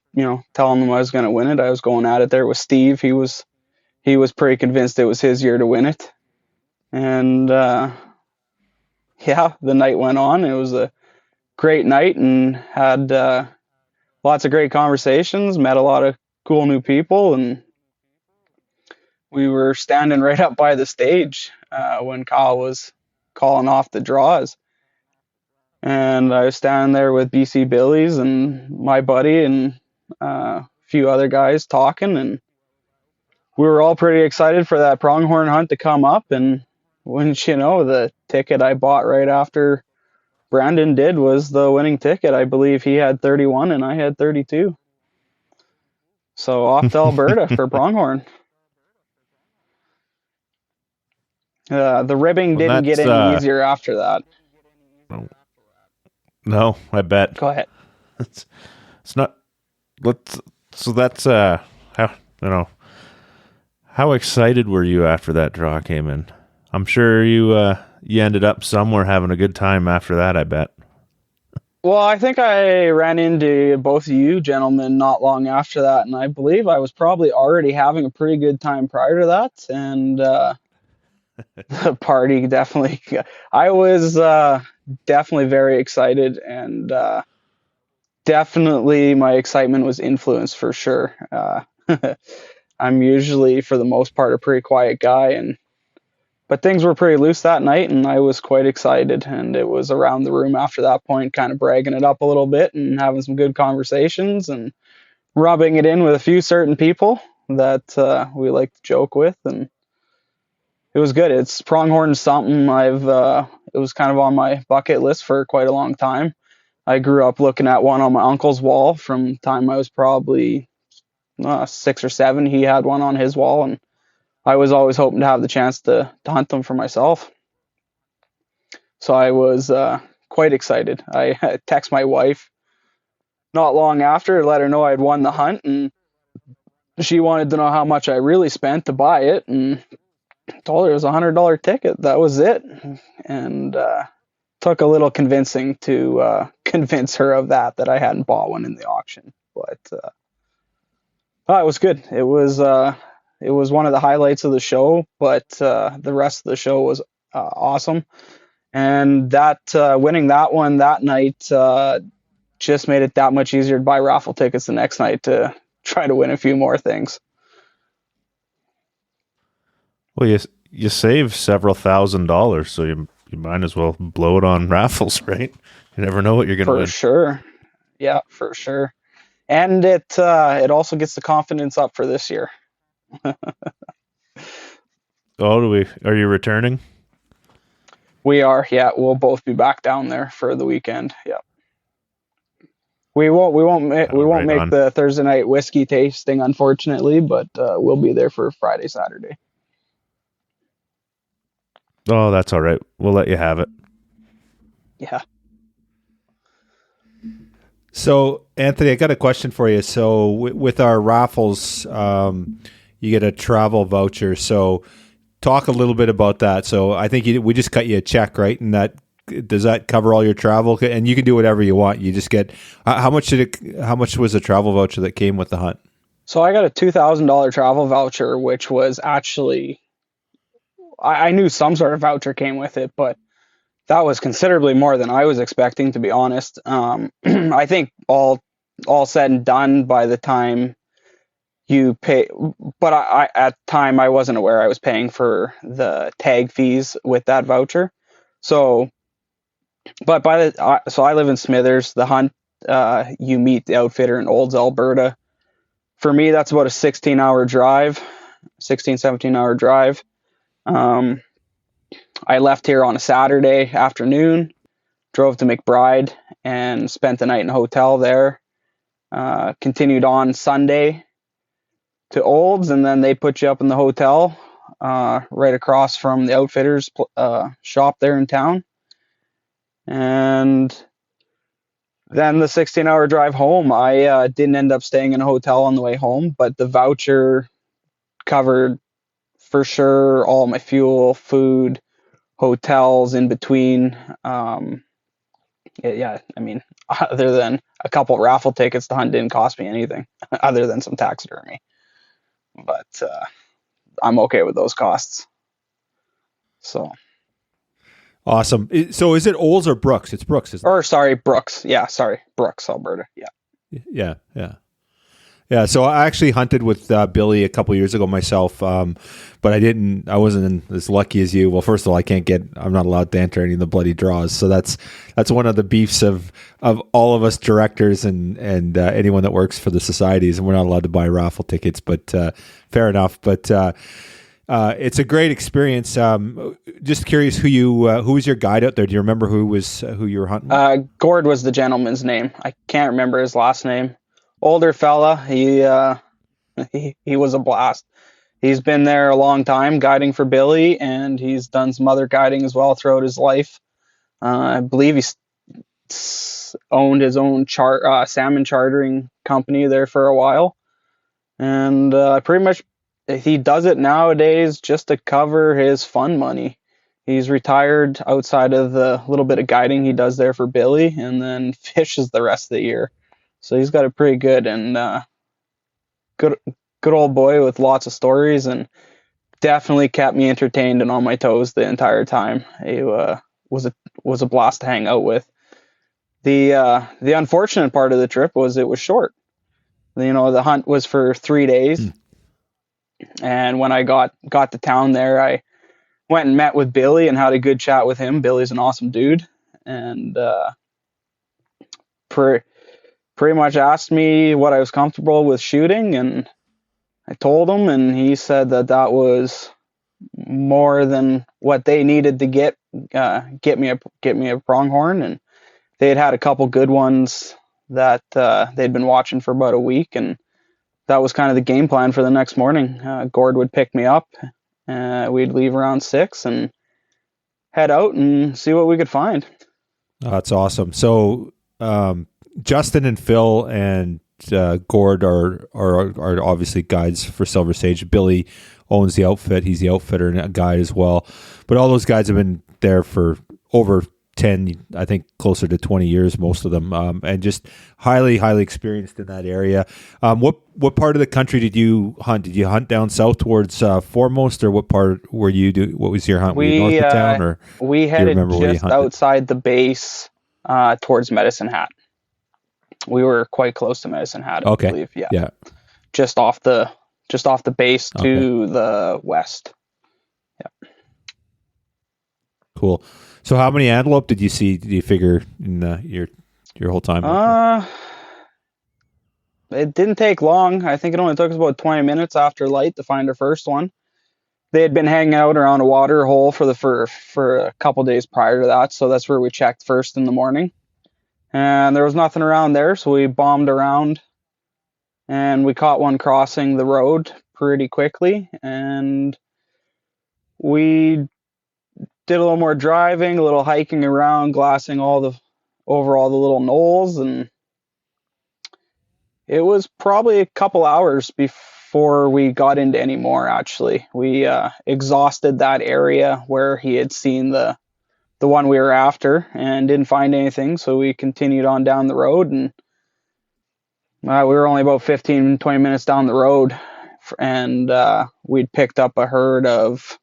telling them I was going to win it. I was going at it there with Steve. He was pretty convinced it was his year to win it. And the night went on. It was a great night, and had lots of great conversations, met a lot of cool new people, and we were standing right up by the stage when Kyle was calling off the draws. And I was standing there with BC Billies and my buddy and a few other guys talking, and we were all pretty excited for that pronghorn hunt to come up. And wouldn't you know, the ticket I bought right after Brandon did was the winning ticket. I believe he had 31 and I had 32. So off to Alberta for pronghorn. The ribbing didn't get any easier after that. No, I bet. Go ahead. It's not. So that's how excited were you after that draw came in? I'm sure you ended up somewhere having a good time after that, I bet. Well, I think I ran into both of you gentlemen not long after that, and I believe I was probably already having a pretty good time prior to that. And the party definitely, I was definitely very excited, and definitely my excitement was influenced for sure. I'm usually, for the most part, a pretty quiet guy, but things were pretty loose that night, and I was quite excited. And it was around the room after that point, kind of bragging it up a little bit and having some good conversations and rubbing it in with a few certain people that we like to joke with. And it was good. It's pronghorn something it was kind of on my bucket list for quite a long time. I grew up looking at one on my uncle's wall from the time I was probably 6 or 7. He had one on his wall, and I was always hoping to have the chance to hunt them for myself. So I was quite excited. I texted my wife not long after to let her know I had won the hunt, and she wanted to know how much I really spent to buy it, and told her it was a $100 ticket. That was it. And took a little convincing to convince her of that I hadn't bought one in the auction. But It was good. It was one of the highlights of the show, but the rest of the show was awesome. And that winning that one that night just made it that much easier to buy raffle tickets the next night to try to win a few more things. Well, you save several $1,000s, so you might as well blow it on raffles, right? You never know what you're going to win. For sure. Yeah, for sure. And it also gets the confidence up for this year. Oh, are you returning? We are, yeah. We'll both be back down there for the weekend. Yeah. We won't make the Thursday night whiskey tasting, unfortunately, but we'll be there for Friday, Saturday. Oh, that's all right. We'll let you have it. Yeah. So, Anthony, I got a question for you. So, with our raffles, you get a travel voucher. So, talk a little bit about that. So, I think we just cut you a check, right? And does that cover all your travel? And you can do whatever you want. You just get how much was the travel voucher that came with the hunt? So, I got a $2,000 travel voucher, which was actually, I knew some sort of voucher came with it, but that was considerably more than I was expecting, to be honest. I think all said and done, by the time you pay, but at the time I wasn't aware I was paying for the tag fees with that voucher. So, but so I live in Smithers. The hunt, you meet the outfitter in Olds, Alberta. For me, that's about a 17-hour drive. I left here on a Saturday afternoon, drove to McBride, and spent the night in a hotel there. Continued on Sunday to Olds, and then they put you up in the hotel right across from the outfitter's shop there in town. And then the 16-hour drive home, I didn't end up staying in a hotel on the way home, but the voucher covered for sure all my fuel, food, hotels in between. Yeah, I mean, other than a couple raffle tickets, the hunt didn't cost me anything other than some taxidermy. But I'm okay with those costs. So awesome. So is it Olds or Brooks? It's Brooks, isn't it? Or sorry, Brooks. Yeah, sorry, Brooks, Alberta. Yeah. Yeah, so I actually hunted with Billy a couple years ago myself, but I wasn't as lucky as you. Well, first of all, I'm not allowed to enter any of the bloody draws. So that's one of the beefs of all of us directors and anyone that works for the societies, and we're not allowed to buy raffle tickets, but fair enough. But it's a great experience. Just curious who was your guide out there? Do you remember who you were hunting with? Gord was the gentleman's name. I can't remember his last name. Older fella, he was a blast. He's been there a long time guiding for Billy, and he's done some other guiding as well throughout his life. I believe he's owned his own salmon chartering company there for a while, and pretty much he does it nowadays just to cover his fun money. He's retired outside of the little bit of guiding he does there for Billy, and then fishes the rest of the year. So he's got a pretty good and good old boy with lots of stories, and definitely kept me entertained and on my toes the entire time. He was a blast to hang out with. The unfortunate part of the trip was it was short. The hunt was for 3 days, and when I got to town there, I went and met with Billy and had a good chat with him. Billy's an awesome dude, and pretty much asked me what I was comfortable with shooting, and I told him, and he said that was more than what they needed to get me a pronghorn, and they had a couple good ones that they'd been watching for about a week, and that was kind of the game plan for the next morning. Gord would pick me up, we'd leave around 6 and head out and see what we could find. Oh, that's awesome. So Justin and Phil and Gord are obviously guides for Silver Sage. Billy owns the outfit. He's the outfitter and a guide as well. But all those guys have been there for over 10, I think closer to 20 years, most of them, and just highly experienced in that area. What part of the country did you hunt? Did you hunt down south towards Foremost, or what part were you do? What was your hunt? Were you north of town, or we do you headed remember where you just hunted? outside the base towards Medicine Hat. We were quite close to Medicine Hat, I believe. Yeah. Just off the base to the west. Yeah. Cool. So how many antelope did you see? Did you figure in your whole time? It didn't take long. I think it only took us about 20 minutes after light to find our first one. They had been hanging out around a water hole for a couple days prior to that, so that's where we checked first in the morning. And there was nothing around there, so we bombed around, and we caught one crossing the road pretty quickly, and we did a little more driving, a little hiking around, glassing over all the little knolls, and it was probably a couple hours before we got into any more, actually. We exhausted that area where he had seen the one we were after and didn't find anything, so we continued on down the road, and we were only about 15-20 minutes down the road, and we'd picked up a herd of,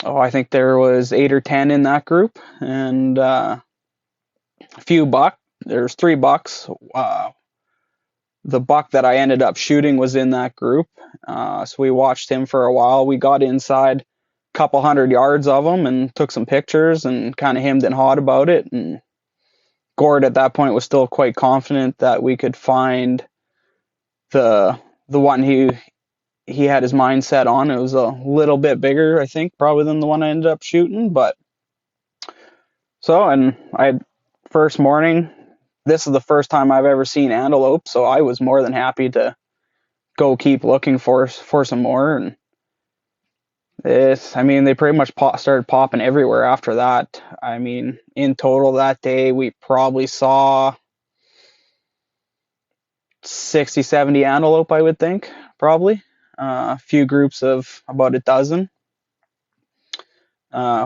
I think there was 8 or 10 in that group, and a few buck. There's 3 bucks. The buck that I ended up shooting was in that group, so we watched him for a while. We got inside a couple 100 yards of him and took some pictures and kind of hemmed and hawed about it. And Gord at that point was still quite confident that we could find the one he had his mind set on. It was a little bit bigger, I think, probably than the one I ended up shooting. But and first morning, this is the first time I've ever seen antelope, so I was more than happy to go keep looking for some more. And they pretty much started popping everywhere after that. I mean, in total that day, we probably saw 60, 70 antelope, I would think, probably. A few groups of about a dozen.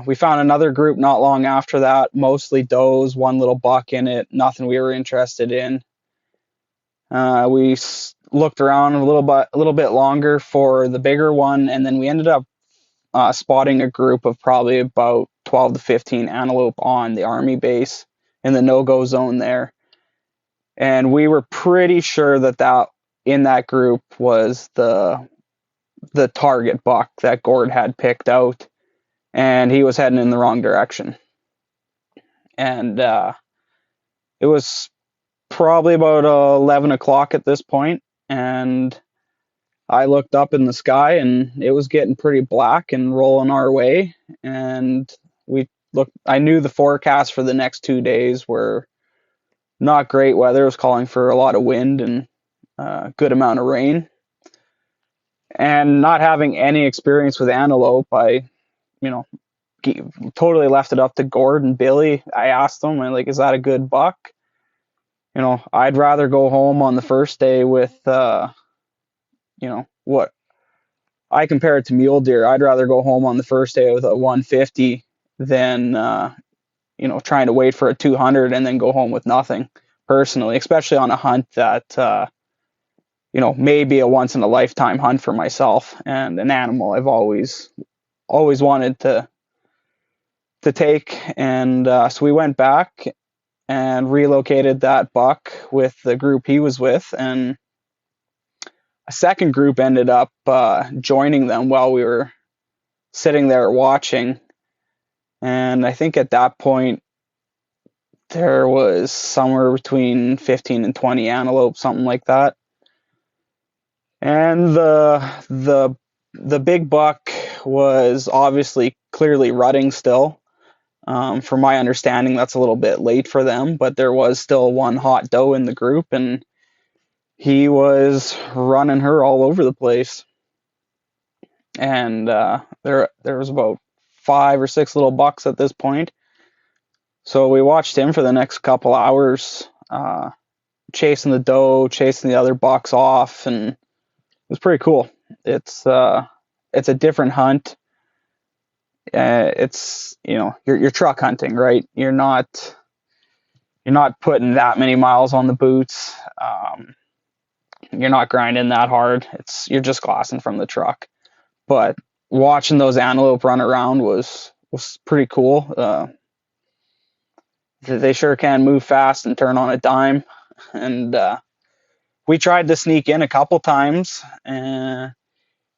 We found another group not long after that, mostly does, one little buck in it, nothing we were interested in. We looked around a little bit longer for the bigger one, and then we ended up spotting a group of probably about 12 to 15 antelope on the army base in the no-go zone there. And we were pretty sure that in that group was the target buck that Gord had picked out, and he was heading in the wrong direction. And it was probably about 11 o'clock at this point, and I looked up in the sky, and it was getting pretty black and rolling our way. And I knew the forecast for the next 2 days were not great weather. It was calling for a lot of wind and a good amount of rain. And not having any experience with antelope, I totally left it up to Gord and Billy. I asked them, is that a good buck? I'd rather go home on the first day with, what I compare it to mule deer. I'd rather go home on the first day with a 150 than, trying to wait for a 200 and then go home with nothing, personally, especially on a hunt that, may be a once in a lifetime hunt for myself, and an animal I've always wanted to take. And so we went back and relocated that buck with the group he was with, and a second group ended up joining them while we were sitting there watching. And I think at that point there was somewhere between 15 and 20 antelope, something like that. And the big buck was obviously clearly rutting still. From my understanding, that's a little bit late for them, but there was still one hot doe in the group, and he was running her all over the place. And there was about 5 or 6 little bucks at this point. So we watched him for the next couple hours, chasing the doe, chasing the other bucks off, and it was pretty cool. It's a different hunt. it's, you're truck hunting, right? You're not putting that many miles on the boots. You're not grinding that hard. You're just glassing from the truck. But watching those antelope run around was pretty cool. They sure can move fast and turn on a dime. And we tried to sneak in a couple times, and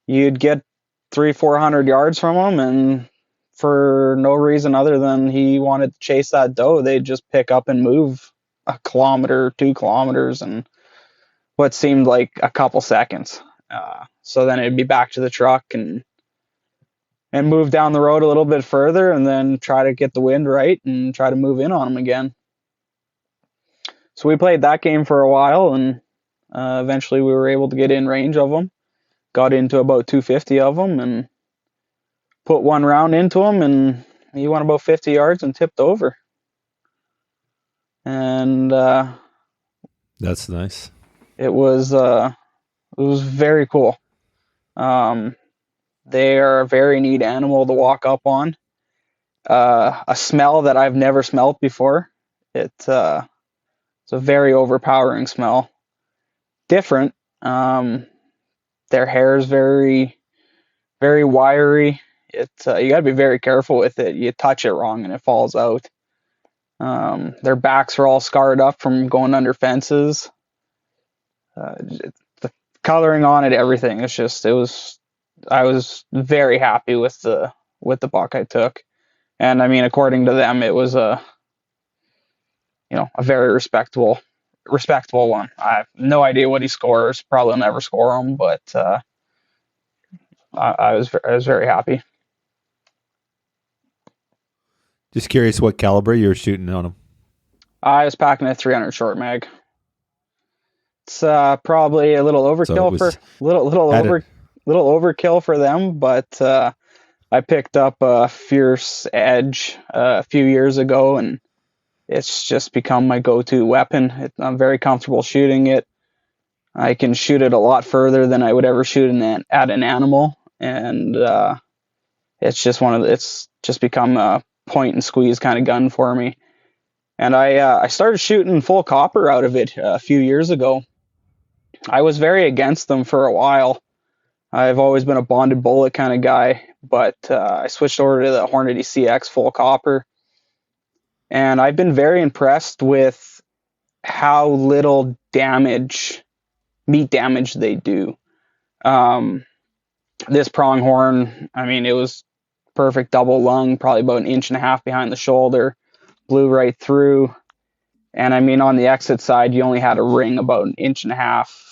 you'd get 300-400 yards from them, and for no reason other than he wanted to chase that doe, they'd just pick up and move a kilometer, 2 kilometers, and what seemed like a couple seconds. So then it'd be back to the truck and move down the road a little bit further, and then try to get the wind right and try to move in on them again. So we played that game for a while, and eventually we were able to get in range of them. Got into about 250 of them and put one round into him, and he went about 50 yards and tipped over. And that's nice. It was very cool. They are a very neat animal to walk up on. A smell that I've never smelled before. It's a very overpowering smell. Different. Their hair is very, very wiry. You got to be very careful with it. You touch it wrong and it falls out. Their backs are all scarred up from going under fences. The coloring on it, everything. I was very happy with the buck I took, and I mean, according to them, it was a very respectable one. I have no idea what he scores. Probably never score him, but I was very happy. Just curious what caliber you were shooting on him. I was packing a 300 short mag. It's probably a little overkill little overkill for them, but I picked up a Fierce Edge a few years ago, and it's just become my go-to weapon. I'm very comfortable shooting it. I can shoot it a lot further than I would ever shoot at an animal, and it's just become a point and squeeze kind of gun for me. And I started shooting full copper out of it a few years ago. I was very against them for a while. I've always been a bonded bullet kind of guy, but I switched over to the Hornady CX full copper. And I've been very impressed with how little meat damage they do. This pronghorn, I mean, it was perfect double lung, probably about 1.5 inches behind the shoulder, blew right through. And I mean, on the exit side, you only had a ring about 1.5 inches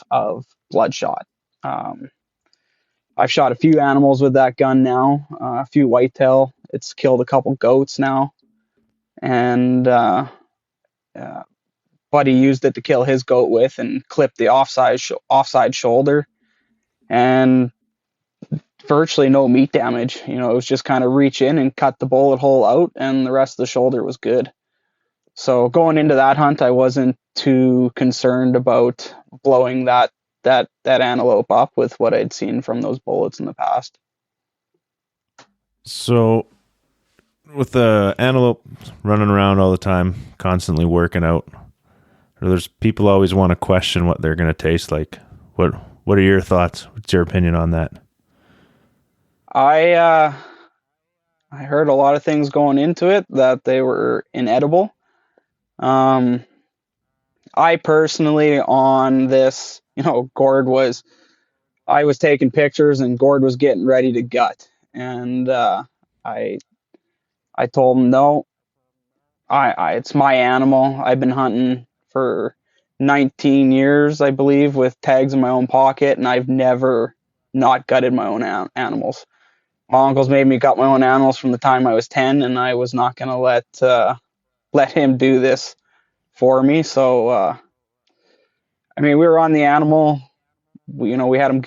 of bloodshot. I've shot a few animals with that gun now, a few whitetail. It's killed a couple goats now. And Buddy used it to kill his goat with and clipped the offside shoulder. And virtually no meat damage. It was just kind of reach in and cut the bullet hole out, and the rest of the shoulder was good. So going into that hunt, I wasn't too concerned about blowing that antelope up with what I'd seen from those bullets in the past. So with the antelope running around all the time, constantly working out, there's people always want to question what they're going to taste like. What are your thoughts? What's your opinion on that? I heard a lot of things going into it that they were inedible. I personally on this, I was taking pictures and Gord was getting ready to gut. And I told him, no, it's my animal. I've been hunting for 19 years, I believe, with tags in my own pocket, and I've never not gutted my own animals. My uncles made me gut my own animals from the time I was 10, and I was not going to let him do this for me. So, we were on the animal. We had him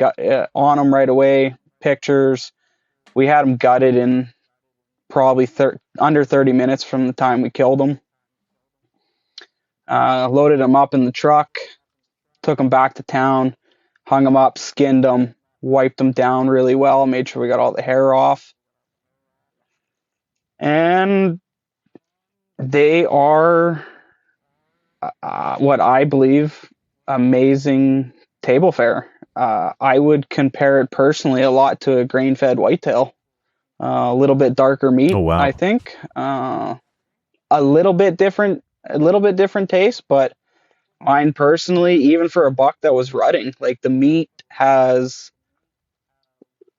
on him right away. Pictures. We had him gutted in probably under 30 minutes from the time we killed him. Loaded him up in the truck, took him back to town, hung him up, skinned him, wiped him down really well, made sure we got all the hair off. and they are what I believe amazing table fare. I would compare it personally a lot to a grain-fed whitetail. A little bit darker meat, Oh, wow. I think. A little bit different taste, but mine personally, even for a buck that was rutting, like the meat has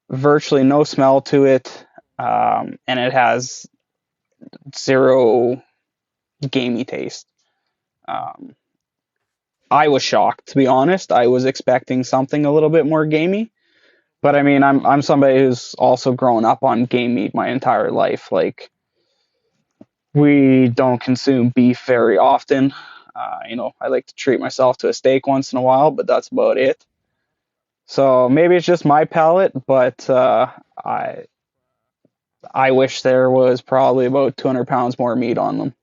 virtually no smell to it, and it has zero gamey taste. I was shocked, to be honest. I was expecting something a little bit more gamey, but I mean, I'm somebody who's also grown up on game meat my entire life. Like, we don't consume beef very often. I like to treat myself to a steak once in a while, but that's about it. So maybe it's just my palate, but I wish there was probably about 200 pounds more meat on them.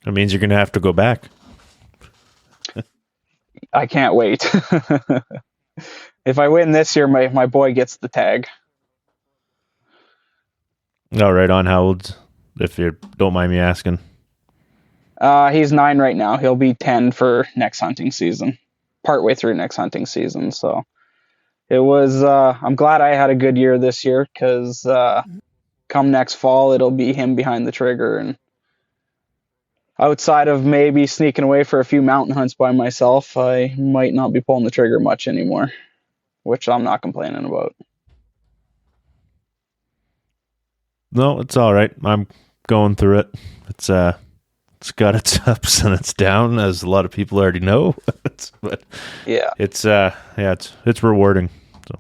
That means you're going to have to go back. I can't wait. If I win this year, my boy gets the tag. Oh, right on. How old, if you don't mind me asking? He's 9 right now. He'll be 10 for next hunting season, partway through next hunting season. So it was, I'm glad I had a good year this year, because come next fall, it'll be him behind the trigger. And outside of maybe sneaking away for a few mountain hunts by myself, I might not be pulling the trigger much anymore, which I'm not complaining about. No, it's all right. I'm going through it. It's got its ups and its downs, as a lot of people already know. But yeah, it's rewarding. So,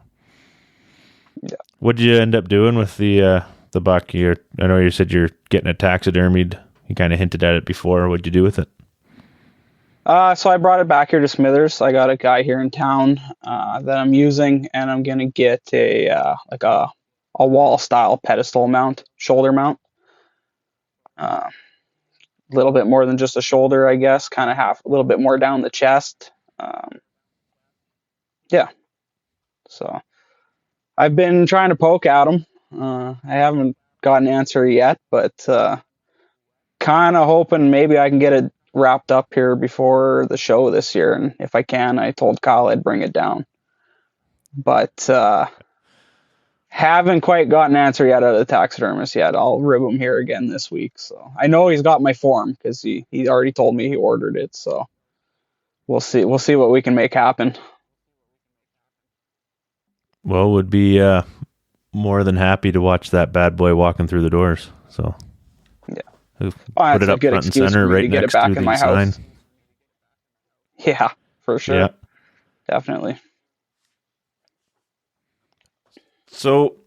yeah. What did you end up doing with the buck? I know you said you're getting it taxidermied. You kind of hinted at it before. What'd you do with it? So I brought it back here to Smithers. I got a guy here in town that I'm using, and I'm gonna get a wall style pedestal mount, shoulder mount. A little bit more than just a shoulder, I guess. Kind of a little bit more down the chest. Yeah. So I've been trying to poke at him. I haven't got an answer yet, but kind of hoping maybe I can get it wrapped up here before the show this year. And if I can, I told Kyle I'd bring it down. But haven't quite got an answer yet out of the taxidermist yet. I'll rib him here again this week. So I know he's got my form, because he already told me he ordered it. So we'll see what we can make happen. Well, would be more than happy to watch that bad boy walking through the doors. So yeah, put it up front and center, right next to the sign. Yeah, for sure. Yeah, definitely. So,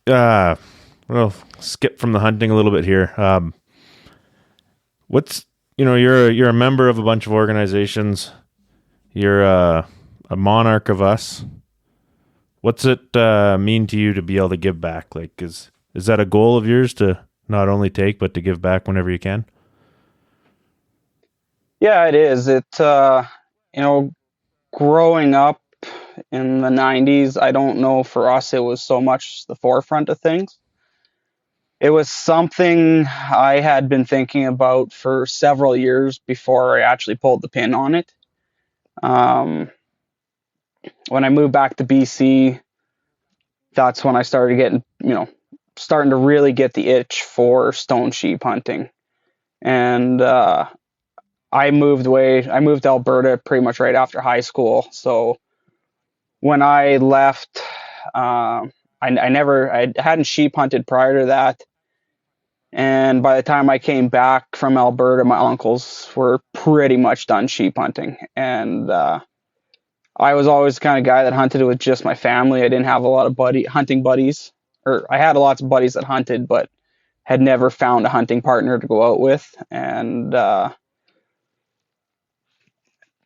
well, skip from the hunting a little bit here. You're a member of a bunch of organizations. You're a monarch of us. What's it mean to you to be able to give back? Like, is that a goal of yours, to not only take but to give back whenever you can? Yeah, it is. Growing up in the 90s, I don't know, for us it was so much the forefront of things. It was something I had been thinking about for several years before I actually pulled the pin on it. When I moved back to BC, that's when I started starting to really get the itch for stone sheep hunting. And I moved to Alberta pretty much right after high school. So when I left, I hadn't sheep hunted prior to that. And by the time I came back from Alberta, my uncles were pretty much done sheep hunting. And I was always the kind of guy that hunted with just my family. I didn't have a lot of hunting buddies, or I had lots of buddies that hunted, but had never found a hunting partner to go out with. And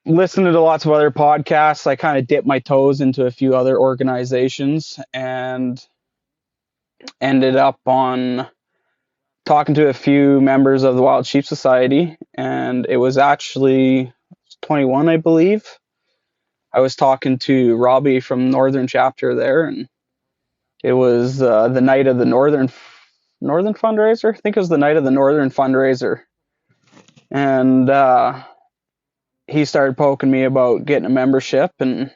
listening to lots of other podcasts, I kind of dipped my toes into a few other organizations and ended up on talking to a few members of the Wild Sheep Society. And it was actually 21, I believe. I was talking to Robbie from Northern Chapter there, and it was the night of the Northern fundraiser. I think it was the night of the Northern fundraiser. And he started poking me about getting a membership, and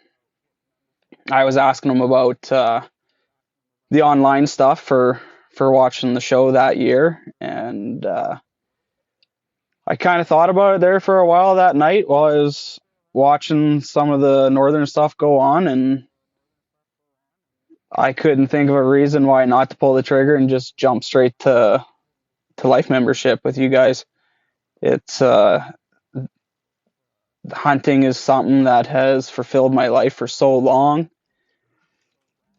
I was asking him about the online stuff for watching the show that year. And I kind of thought about it there for a while that night while I was watching some of the Northern stuff go on, and I couldn't think of a reason why not to pull the trigger and just jump straight to life membership with you guys. It's hunting is something that has fulfilled my life for so long.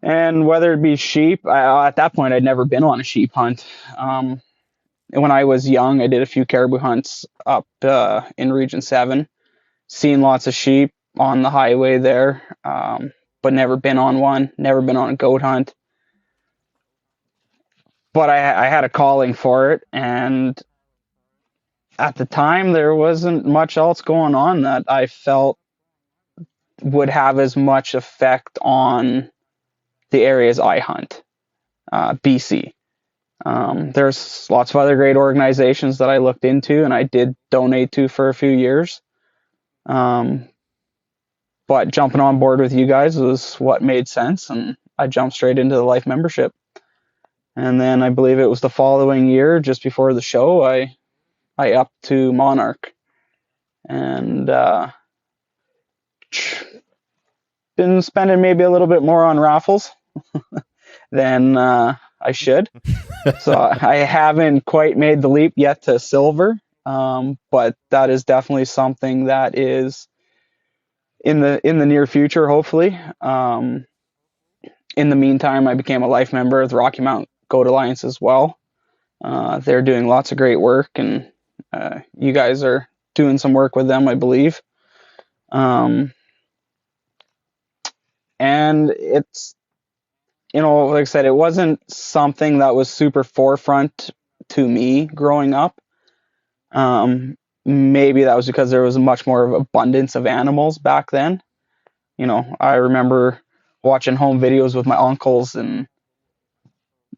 And whether it be sheep, at that point, I'd never been on a sheep hunt. When I was young, I did a few caribou hunts up in Region 7, seen lots of sheep on the highway there, but never been on one, never been on a goat hunt. But I had a calling for it, and at the time, there wasn't much else going on that I felt would have as much effect on the areas I hunt, BC. There's lots of other great organizations that I looked into and I did donate to for a few years. But jumping on board with you guys was what made sense, and I jumped straight into the life membership. And then I believe it was the following year, just before the show, I upped to Monarch. And been spending maybe a little bit more on raffles than I should. So I haven't quite made the leap yet to silver, but that is definitely something that is in the near future, hopefully. In the meantime, I became a life member of the Rocky Mountain Goat Alliance as well. They're doing lots of great work, and you guys are doing some work with them, I believe. And it's, like I said, it wasn't something that was super forefront to me growing up. Maybe that was because there was much more of abundance of animals back then. I remember watching home videos with my uncles, and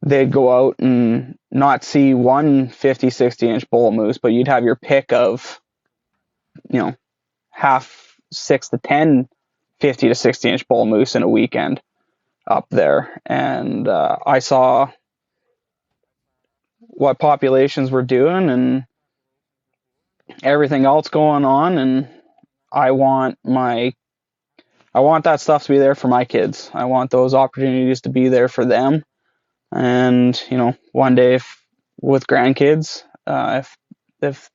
they'd go out and not see one 50, 60-inch bull moose, but you'd have your pick of, half 6 to 10 50 to 60-inch bull moose in a weekend up there. And I saw what populations were doing and everything else going on, and I want that stuff to be there for my kids. I want those opportunities to be there for them. And one day, if with grandkids, if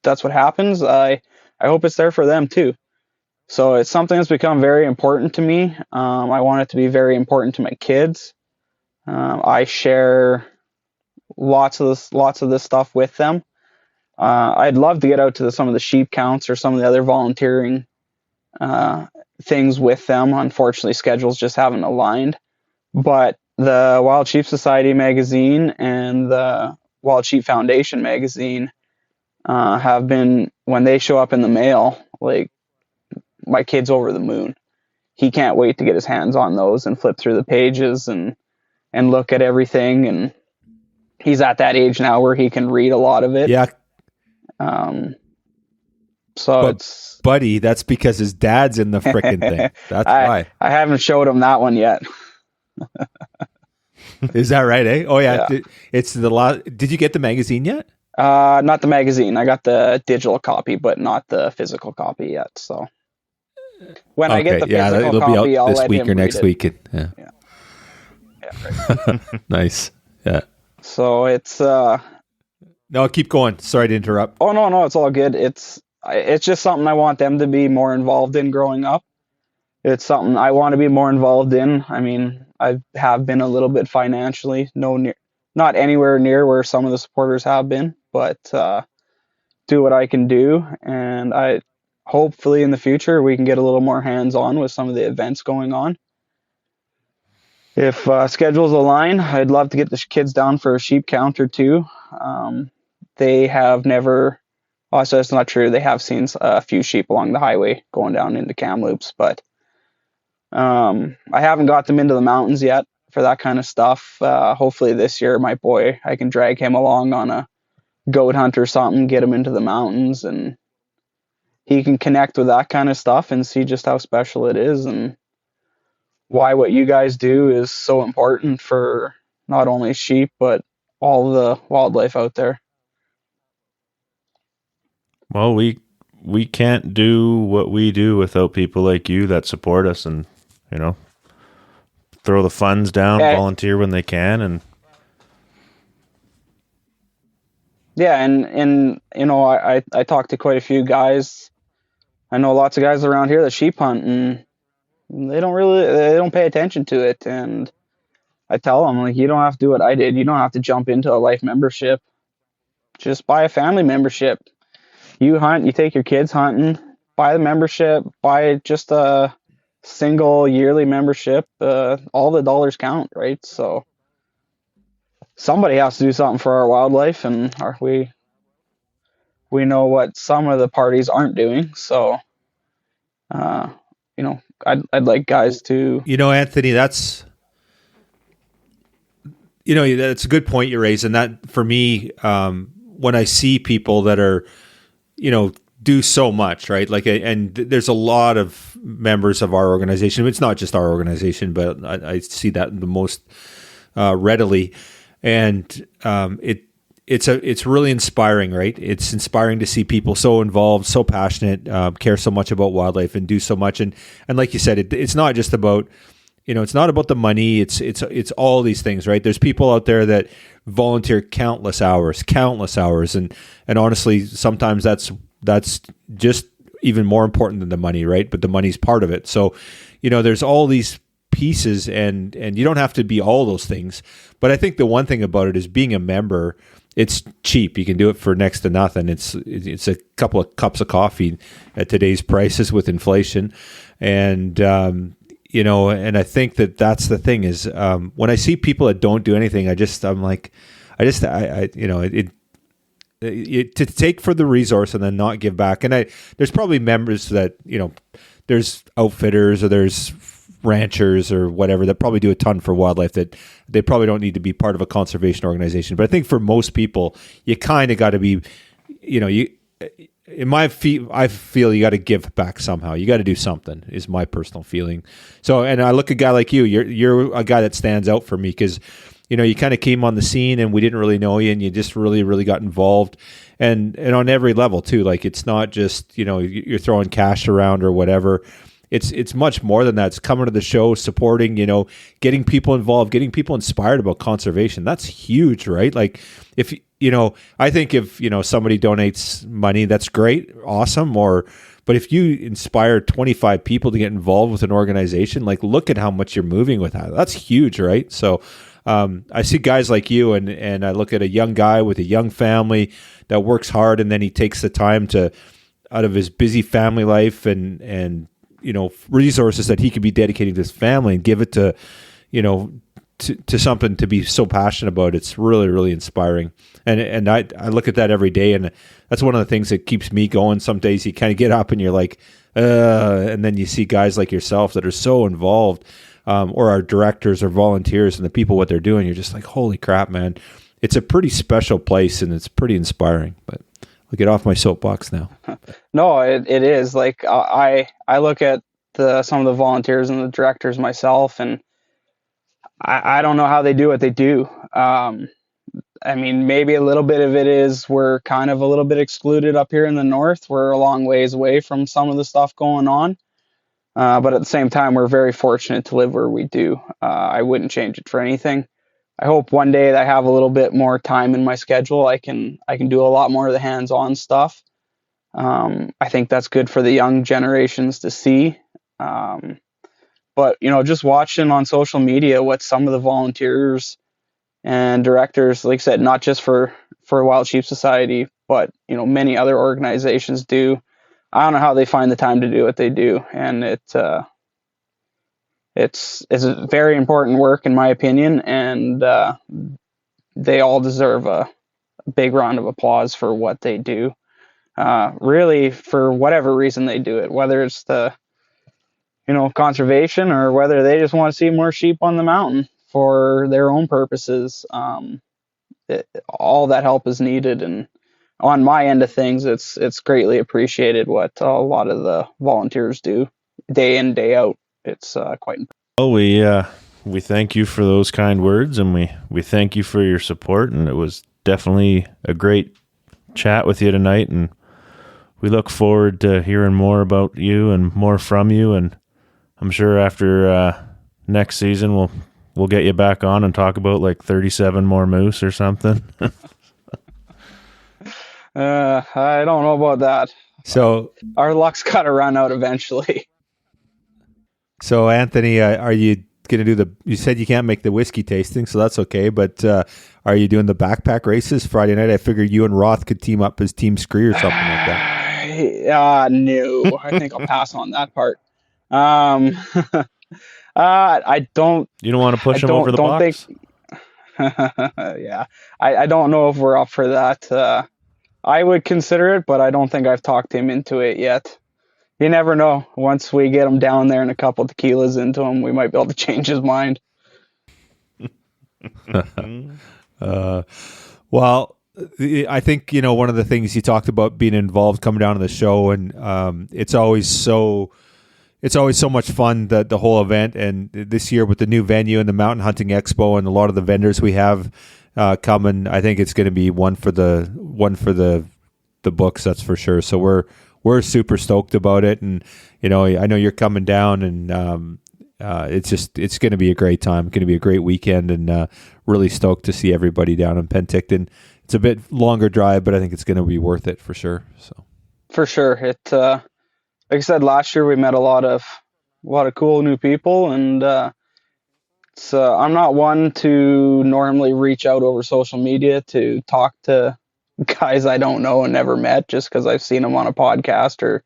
that's what happens, I hope it's there for them too. So it's something that's become very important to me. I want it to be very important to my kids. I share lots of this stuff with them. I'd love to get out to some of the sheep counts or some of the other volunteering things with them. Unfortunately, schedules just haven't aligned. But the Wild Sheep Society magazine and the Wild Sheep Foundation magazine have been, when they show up in the mail, like, my kid's over the moon. He can't wait to get his hands on those and flip through the pages and look at everything. And he's at that age now where he can read a lot of it. Yeah. It's, buddy, that's because his dad's in the frickin' thing. That's why. I haven't showed him that one yet. Is that right? Eh? Oh yeah. It's the last. Did you get the magazine yet? Not the magazine. I got the digital copy, but not the physical copy yet. So when I get the physical it'll copy, be out I'll this let week him or next read it. week. Yeah. Right. Nice. Yeah. So it's No, keep going. Sorry to interrupt. Oh no, it's all good. It's just something I want them to be more involved in growing up. It's something I want to be more involved in. I mean, I have been a little bit financially, not anywhere near where some of the supporters have been, but do what I can do, and I hopefully in the future we can get a little more hands-on with some of the events going on. If schedules align, I'd love to get the kids down for a sheep count or two. They have never, also it's not true, they have seen a few sheep along the highway going down into Kamloops, but I haven't got them into the mountains yet. that kind of stuff. Hopefully this year, my boy, I can drag him along on a goat hunt or something, get him into the mountains, and he can connect with that kind of stuff and see just how special it is and why what you guys do is so important for not only sheep, but all the wildlife out there. Well, we can't do what we do without people like you that support us and, you know, throw the funds down, volunteer when they can. And yeah, and you know, I talked to quite a few guys. I know lots of guys around here that sheep hunt, and they don't pay attention to it. And I tell them, like, you don't have to do what I did. You don't have to jump into a life membership. Just buy a family membership. You hunt, you take your kids hunting, buy the membership, buy just a single yearly membership. All the dollars count, right? So somebody has to do something for our wildlife, and we know what some of the parties aren't doing. So, you know, I'd like guys to... You know, Anthony, that's a good point you raise. And that, for me, when I see people that are, you know, do so much, right? Like, and there's a lot of members of our organization. It's not just our organization, but I see that the most readily. And it's really inspiring, right? It's inspiring to see people so involved, so passionate, care so much about wildlife, and do so much. And like you said, it's not just about, you know, it's not about the money. It's all these things, right? There's people out there that volunteer countless hours, and honestly, sometimes that's just even more important than the money, right? But the money's part of it. So, you know, there's all these pieces, and you don't have to be all those things. But I think the one thing about it is being a member. It's cheap. You can do it for next to nothing. It's a couple of cups of coffee at today's prices with inflation, and you know. And I think that's the thing is when I see people that don't do anything, I'm like, you know, to take for the resource and then not give back. And there's probably members that, you know, there's outfitters or there's ranchers or whatever that probably do a ton for wildlife that they probably don't need to be part of a conservation organization. But I think for most people, you kind of got to be, you know, I feel you got to give back somehow. You got to do something, is my personal feeling. So, and I look at a guy like you, you're a guy that stands out for me because, you know, you kind of came on the scene and we didn't really know you, and you just really, really got involved, and on every level too. Like, it's not just, you know, you're throwing cash around or whatever. It's much more than that. It's coming to the show, supporting, you know, getting people involved, getting people inspired about conservation. That's huge, right? Like, if, you know, I think if, you know, somebody donates money, that's great, awesome. But if you inspire 25 people to get involved with an organization, like, look at how much you're moving with that. That's huge, right? So I see guys like you, and I look at a young guy with a young family that works hard, and then he takes the time to, out of his busy family life and you know, resources that he could be dedicating to his family, and give it to, you know, to something to be so passionate about. It's really, really inspiring. And I look at that every day, and that's one of the things that keeps me going. Some days you kind of get up and you're like, and then you see guys like yourself that are so involved, or our directors or volunteers and the people, what they're doing. You're just like, holy crap, man. It's a pretty special place, and it's pretty inspiring. But I'll get off my soapbox now. No, it is. Like, I look at some of the volunteers and the directors myself, and I don't know how they do what they do. I mean, maybe a little bit of it is we're kind of a little bit excluded up here in the north. We're a long ways away from some of the stuff going on. But at the same time, we're very fortunate to live where we do. I wouldn't change it for anything. I hope one day that I have a little bit more time in my schedule, I can do a lot more of the hands-on stuff. I think that's good for the young generations to see. But, you know, just watching on social media what some of the volunteers and directors, like I said, not just for Wild Sheep Society, but, you know, many other organizations do. I don't know how they find the time to do what they do. And it's very important work, in my opinion, and they all deserve a big round of applause for what they do. Really, for whatever reason they do it, whether it's the, you know, conservation, or whether they just want to see more sheep on the mountain for their own purposes. All that help is needed, and on my end of things, it's greatly appreciated what a lot of the volunteers do day in, day out. It's quite important. Well, we thank you for those kind words, and we thank you for your support, and it was definitely a great chat with you tonight, and we look forward to hearing more about you and more from you, and I'm sure after next season we'll get you back on and talk about like 37 more moose or something. I don't know about that. So Our luck's got to run out eventually. So Anthony, are you going to do you said you can't make the whiskey tasting, so that's okay, but are you doing the backpack races Friday night? I figured you and Roth could team up as Team Scree or something like that. No, I think I'll pass on that part. I don't. You don't want to push him over the box? Yeah, I don't know if we're up for that. I would consider it, but I don't think I've talked him into it yet. You never know. Once we get him down there and a couple tequilas into him, we might be able to change his mind. Well, I think, one of the things you talked about being involved coming down to the show, and it's always so much fun, the whole event. And this year with the new venue and the Mountain Hunting Expo and a lot of the vendors we have coming, I think it's going to be one for the books, that's for sure. So we're super stoked about it, and I know you're coming down, and it's going to be a great time. It's going to be a great weekend, and really stoked to see everybody down in Penticton. It's a bit longer drive, but I think it's going to be worth it for sure. So for sure, it like I said, last year we met a lot of cool new people, and I'm not one to normally reach out over social media to talk to guys I don't know and never met just because I've seen them on a podcast or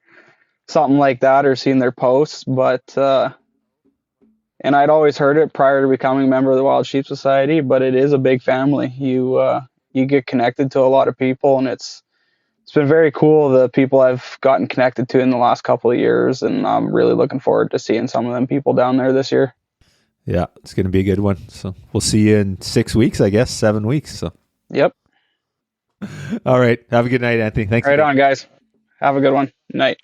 something like that, or seen their posts. But and I'd always heard it prior to becoming a member of the Wild Sheep Society, but it is a big family. You get connected to a lot of people, and it's been very cool, the people I've gotten connected to in the last couple of years, and I'm really looking forward to seeing some of them people down there this year. Yeah, it's going to be a good one. So we'll see you in 6 weeks, I guess, 7 weeks. So Yep. All right. Have a good night, Anthony. Thanks. Right on, guys. Have a good one. Night.